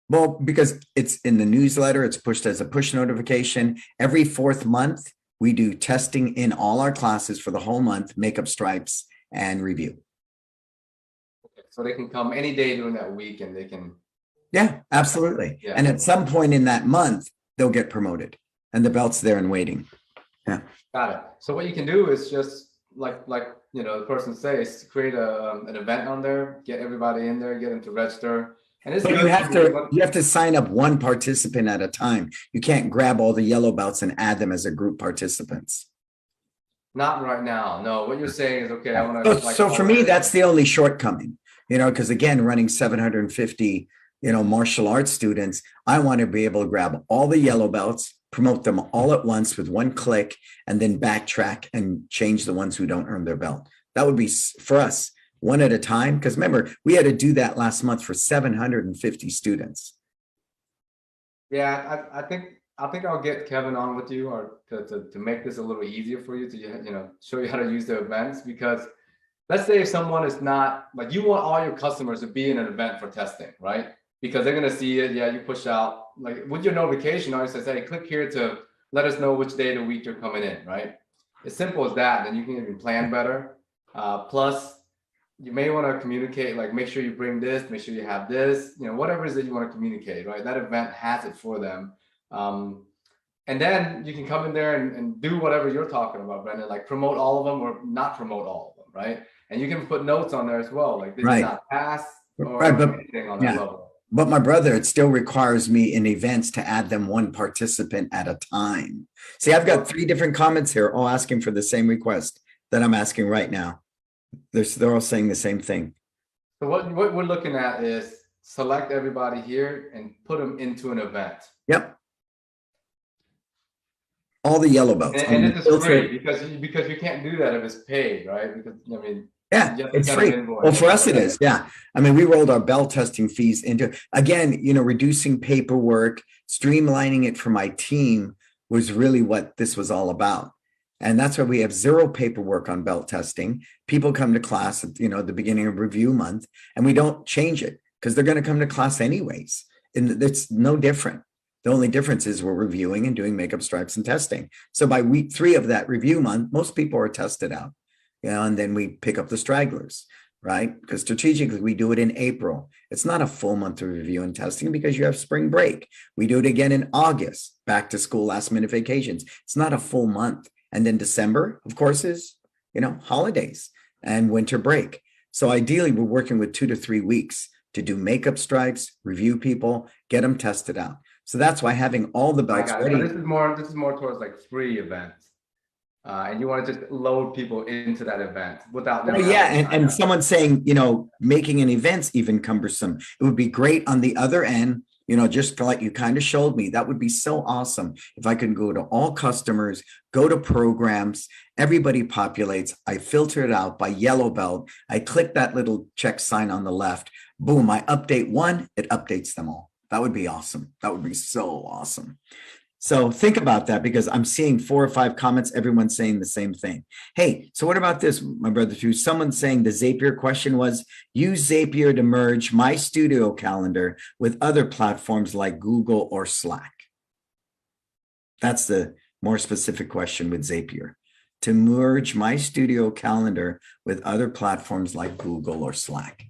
Well, because it's in the newsletter, it's pushed as a push notification. Every 4th month, we do testing in all our classes for the whole month, makeup, stripes, and review. Okay, so they can come any day during that week and they can. Yeah, absolutely. Yeah. And at some point in that month, they'll get promoted and the belt's there and waiting. Yeah. Got it. So what you can do is just like the person says, create an event on there, get everybody in there, get them to register. And it's you have to sign up one participant at a time. You can't grab all the yellow belts and add them as a group participants. Not right now. No, what you're saying is, okay, I want to. So for me, that's the only shortcoming. because again, running 750, martial arts students, I want to be able to grab all the yellow belts, promote them all at once with one click, and then backtrack and change the ones who don't earn their belt. That would be for us one at a time. Because remember, we had to do that last month for 750 students. Yeah, I think I'll get Kevin on with you, or to make this a little easier for you to show you how to use the events. Because let's say if someone is not like, you want all your customers to be in an event for testing, right? Because they're gonna see it. Yeah, you push out like with your notification, always says, hey, click here to let us know which day of the week you're coming in, right? As simple as that, then you can even plan better. Plus, you may want to communicate, like make sure you bring this, make sure you have this, whatever it is that you want to communicate, right? That event has it for them. And then you can come in there and do whatever you're talking about, Brendan, like promote all of them or not promote all of them, right? And you can put notes on there as well, like this is not pass or anything on that level. But my brother, it still requires me in events to add them one participant at a time. See, I've got 3 different comments here, all asking for the same request that I'm asking right now. They're all saying the same thing. So what we're looking at is select everybody here and put them into an event. Yep. All the yellow belts. And this is free because you can't do that if it's paid, right? Because yeah, it's free. Well, for us it is. Yeah. We rolled our belt testing fees into, again, reducing paperwork, streamlining it for my team was really what this was all about. And that's why we have 0 paperwork on belt testing. People come to class at, the beginning of review month, and we don't change it because they're going to come to class anyways. And it's no different. The only difference is we're reviewing and doing makeup stripes and testing. So by week 3 of that review month, most people are tested out. And then we pick up the stragglers, right? Because strategically, we do it in April. It's not a full month of review and testing because you have spring break. We do it again in August, back to school, last minute vacations. It's not a full month. And then December, of course, is, holidays and winter break. So ideally, we're working with 2 to 3 weeks to do makeup stripes, review people, get them tested out. So that's why having all the belts ready. This is more towards like free events. And you want to just load people into that event without. And someone saying, making an event's even cumbersome. It would be great on the other end, just like you kind of showed me. That would be so awesome if I could go to all customers, go to programs, everybody populates. I filter it out by yellow belt. I click that little check sign on the left. Boom, I update one, it updates them all. That would be awesome. That would be so awesome. So think about that, because I'm seeing 4 or 5 comments, everyone saying the same thing. Hey, so what about this, my brother, too? Someone saying the Zapier question was, use Zapier to merge MyStudio calendar with other platforms like Google or Slack. That's the more specific question with Zapier. To merge MyStudio calendar with other platforms like Google or Slack.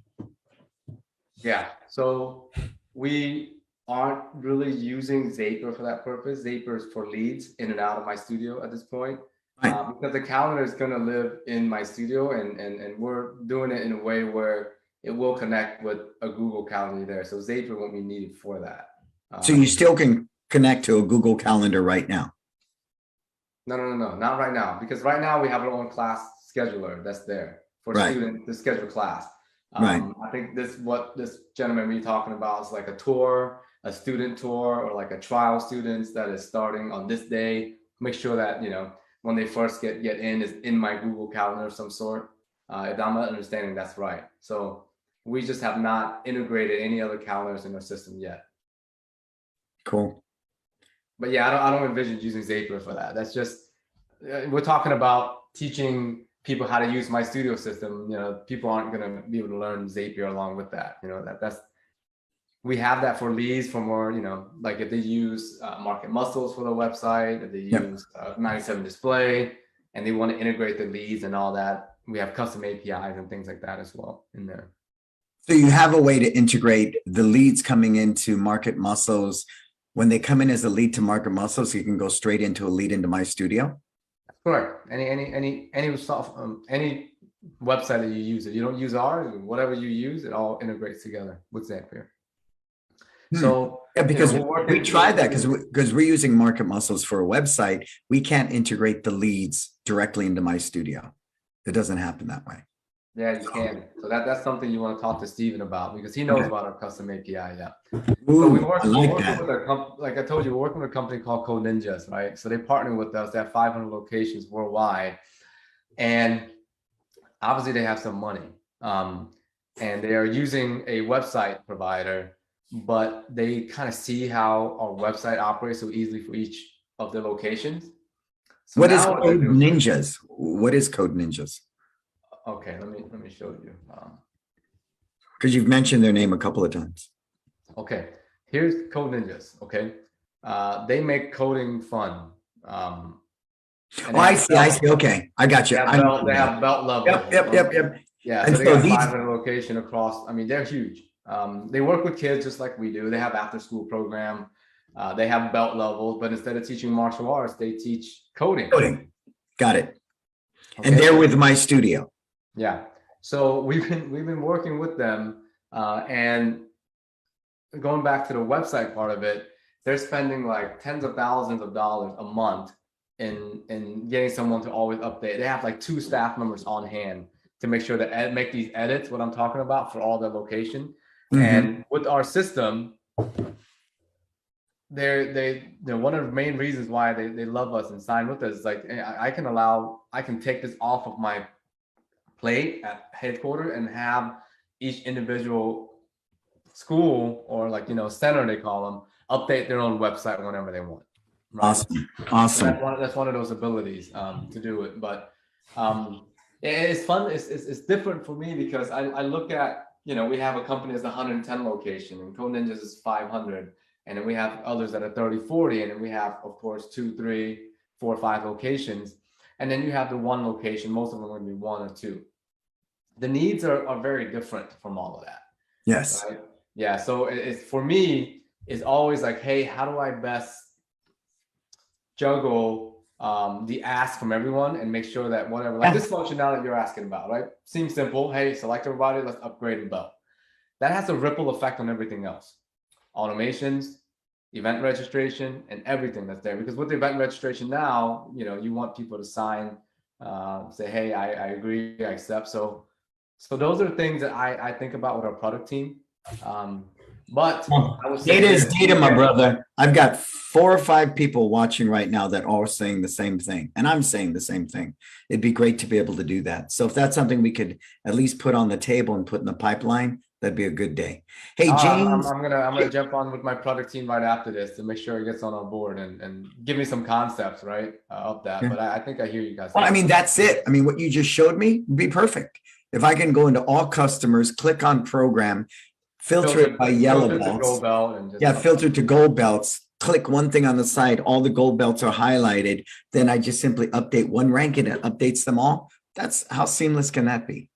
Yeah, so we aren't really using Zapier for that purpose. Zapier is for leads in and out of MyStudio at this point, because the calendar is going to live in MyStudio, and we're doing it in a way where it will connect with a Google Calendar there. So Zapier won't be needed for that. So you still can connect to a Google Calendar right now? No, not right now, because right now we have our own class scheduler that's there for students to schedule class. I think what this gentleman be talking about is like a tour, a student tour, or like a trial students that is starting on this day. Make sure that, when they first get in is in my Google Calendar of some sort. If I'm not understanding, that's right. So we just have not integrated any other calendars in our system yet. Cool. But yeah, I don't envision using Zapier for that. That's just, we're talking about teaching people how to use MyStudio system. People aren't going to be able to learn Zapier along with that. That's we have that for leads for more, like if they use Market Muscles for the website, if they use 97 Display, and they want to integrate the leads and all that, we have custom APIs and things like that as well in there. So you have a way to integrate the leads coming into Market Muscles. When they come in as a lead to Market Muscles, you can go straight into a lead into MyStudio. Correct. Any website that you use, if you don't use ours, whatever you use, it all integrates together with Zapier. So because we tried that because we're using Market Muscles for a website, we can't integrate the leads directly into MyStudio. It doesn't happen that way. Yeah, you can. So that's something you want to talk to Steven about because he knows Okay. about our custom API. Yeah. Ooh, So I we're like working that. with like I told you, we're working with a company called Code Ninjas, right? So they partner with us. They have 500 locations worldwide, and obviously they have some money, and they are using a website provider, but they kind of see how our website operates so easily for each of the locations. So What is now what they're Code doing? Ninjas? What is Code Ninjas? Okay, let me show you. Because you've mentioned their name a couple of times. Okay, here's Code Ninjas. Okay, they make coding fun. And Oh, I see. I see. Okay, I got you. I know. they have belt Yep, levels. yep, yep, yep. Yeah, And so they so got these, 500 location across. I mean, they're huge. They work with kids just like we do. They have after school program. They have belt levels, but instead of teaching martial arts, they teach coding. coding. Got it. And Okay. they're with MyStudio. Yeah. So we've been working with them, and going back to the website part of it, they're spending like tens of thousands of dollars a month in getting someone to always update. They have like 2 staff members on hand to make sure that make these edits, what I'm talking about, for all their location. And with our system, they're one of the main reasons why they love us and sign with us. Like I can take this off of my plate at headquarters and have each individual school, or like, center, they call them, update their own website whenever they want. Right? Awesome. Awesome. So that's one of those abilities to do it. But it's fun. It's different for me because I look at, we have a company that's 110 location, and Code Ninjas is 500. And then we have others that are 30, 40. And then we have, of course, 2, 3, 4, 5 locations. And then you have the one location. Most of them are going to be 1 or 2. The needs are very different from all of that. Yes. Right? Yeah. So it's, for me, it's always like, hey, how do I best juggle the ask from everyone and make sure that whatever, like this functionality you're asking about, right? Seems simple. Hey, select everybody, let's upgrade a belt. That has a ripple effect on everything else. Automations, event registration, and everything that's there. Because with the event registration now, you want people to sign, say, hey, I agree, I accept. So those are things that I think about with our product team. But data is data, my brother. I've got 4 or 5 people watching right now that are saying the same thing, and I'm saying the same thing. It'd be great to be able to do that. So if that's something we could at least put on the table and put in the pipeline, that'd be a good day. Hey, James, I'm gonna jump on with my product team right after this to make sure it gets on our board and give me some concepts, right, of that. But I think I hear you guys. Well, I mean, that's it. I mean, what you just showed me would be perfect. If I can go into all customers, click on program, filter it by yellow belts. Filter to gold belts. Click one thing on the side. All the gold belts are highlighted. Then I just simply update one rank and it updates them all. That's how seamless can that be?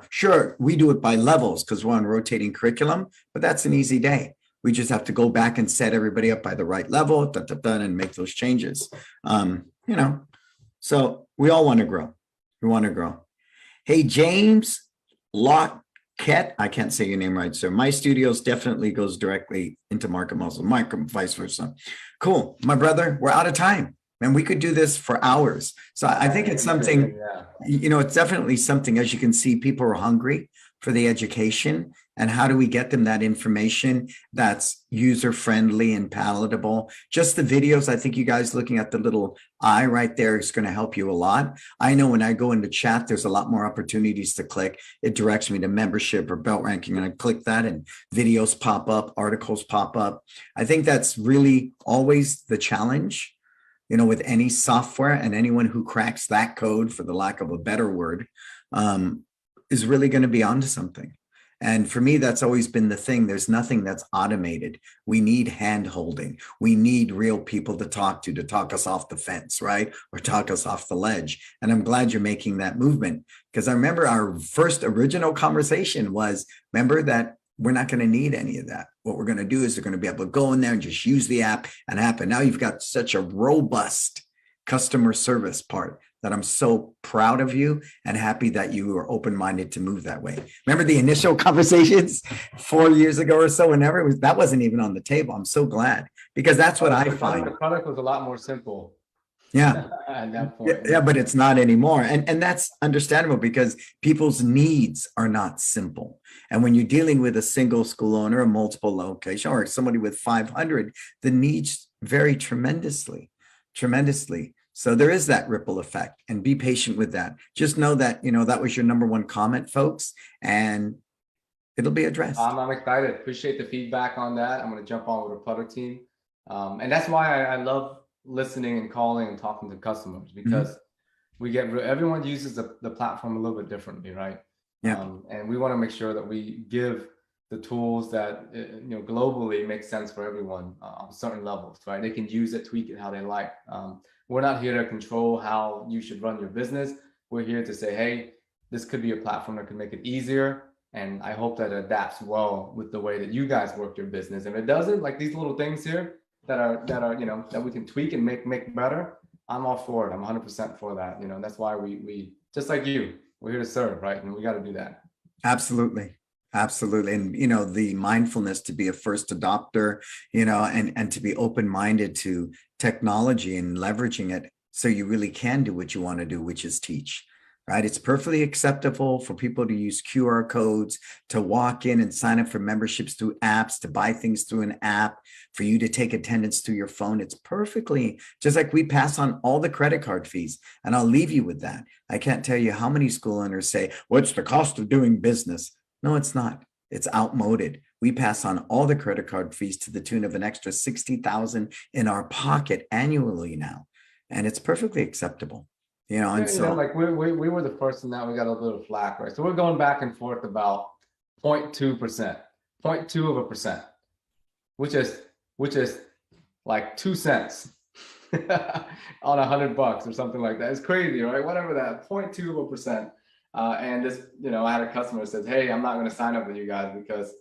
Sure, we do it by levels because we're on rotating curriculum, but that's an easy day. We just have to go back and set everybody up by the right level, and make those changes. So we all want to grow. We want to grow. Hey, James Lockett, I can't say your name right, sir. MyStudio definitely goes directly into market muscle, vice versa. Cool. My brother, we're out of time. And we could do this for hours. So I think it's something, it's definitely something, as you can see, people are hungry for the education. And how do we get them that information that's user-friendly and palatable? Just the videos, I think you guys looking at the little eye right there is going to help you a lot. I know when I go into chat, there's a lot more opportunities to click. It directs me to membership or belt ranking, and I click that and videos pop up, articles pop up. I think that's really always the challenge, with any software, and anyone who cracks that code, for the lack of a better word, is really going to be onto something. And for me, that's always been the thing. There's nothing that's automated. We need hand holding. We need real people to talk us off the fence, right? Or talk us off the ledge. And I'm glad you're making that movement, because I remember our first original conversation was, remember that we're not going to need any of that. What we're going to do is they're going to be able to go in there and just use the app and happen. Now you've got such a robust customer service part that I'm so proud of you and happy that you are open-minded to move that way. Remember the initial conversations 4 years ago or so, whenever that wasn't even on the table. I'm so glad, because that's what I find. The product was a lot more simple. Yeah. at that Yeah, point. yeah, but it's not anymore. And that's understandable because people's needs are not simple. And when you're dealing with a single school owner, a multiple location, or somebody with 500, the needs vary tremendously, tremendously. So there is that ripple effect, and be patient with that. Just know that, that was your number one comment, folks, and it'll be addressed. I'm excited. Appreciate the feedback on that. I'm going to jump on with a Putter team. And that's why I love listening and calling and talking to customers, because everyone uses the platform a little bit differently, right? Yeah. And we want to make sure that we give the tools that globally make sense for everyone on certain levels, right? They can use it, tweak it how they like. We're not here to control how you should run your business. We're here to say, hey, this could be a platform that could make it easier. And I hope that it adapts well with the way that you guys work your business. If it doesn't, like these little things here that are that we can tweak and make better, I'm all for it. I'm 100% for that. That's why we just like you, we're here to serve, right? And we got to do that. Absolutely. Absolutely. And, the mindfulness to be a first adopter, and to be open-minded to technology and leveraging it so you really can do what you want to do, which is teach, right? It's perfectly acceptable for people to use QR codes, to walk in and sign up for memberships through apps, to buy things through an app, for you to take attendance through your phone. It's perfectly, just like we pass on all the credit card fees. And I'll leave you with that. I can't tell you how many school owners say, what's the cost of doing business? No, it's not. It's outmoded. We pass on all the credit card fees to the tune of an extra $60,000 in our pocket annually now. And it's perfectly acceptable. And so like we were the first in that. We got a little flack, right? So we're going back and forth about 0.2%, 0.2%, which is like 2 cents on $100 or something like that. It's crazy, right? Whatever that 0.2%. And this, I had a customer that says, hey, I'm not going to sign up with you guys because,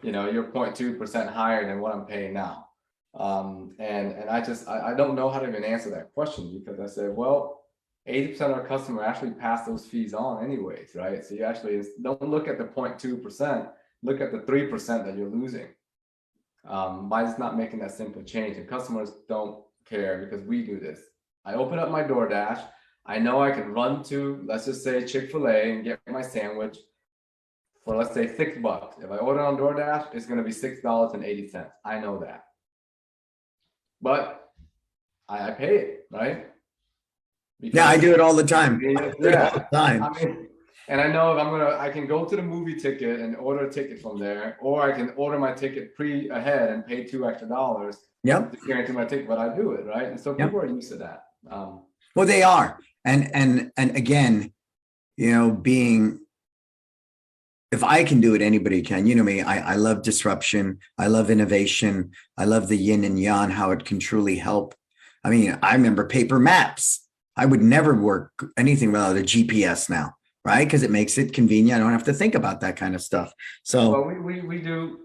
you're 0.2% higher than what I'm paying now. And I don't know how to even answer that question, because I said, well, 80% of our customer actually pass those fees on anyways, right? So you actually don't look at the 0.2%, look at the 3% that you're losing by just not making that simple change. And customers don't care, because we do this. I open up my DoorDash. I know I can run to, let's just say, Chick-fil-A and get my sandwich for, let's say, $6. If I order on DoorDash, it's going to be $6.80. I know that. But I pay it, right? Yeah, I do it all the time. Yeah. I mean, and I know if I can go to the movie ticket and order a ticket from there, or I can order my ticket ahead and pay $2 extra Yep. to guarantee my ticket, but I do it, right? And so people are used to that. Well, they are. And again, if I can do it, anybody can. You know me, I love disruption. I love innovation. I love the yin and yang, how it can truly help. I mean, I remember paper maps. I would never work anything without a GPS now, right? Because it makes it convenient. I don't have to think about that kind of stuff. So well, we do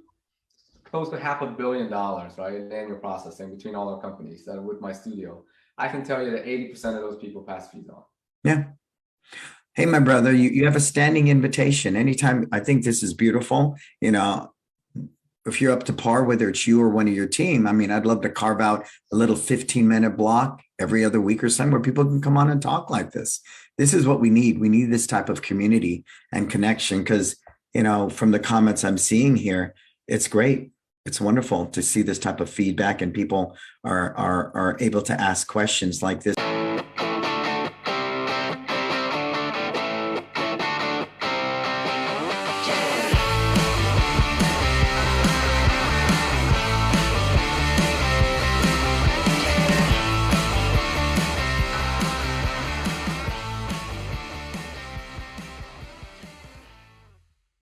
close to $500 million, right, in annual processing between all our companies with MyStudio. I can tell you that 80% of those people pass fees on. Yeah. Hey, my brother, you have a standing invitation. Anytime. I think this is beautiful. If you're up to par, whether it's you or one of your team, I mean, I'd love to carve out a little 15-minute block every other week or something where people can come on and talk like this. This is what we need. We need this type of community and connection, because, from the comments I'm seeing here, it's great. It's wonderful to see this type of feedback, and people are able to ask questions like this.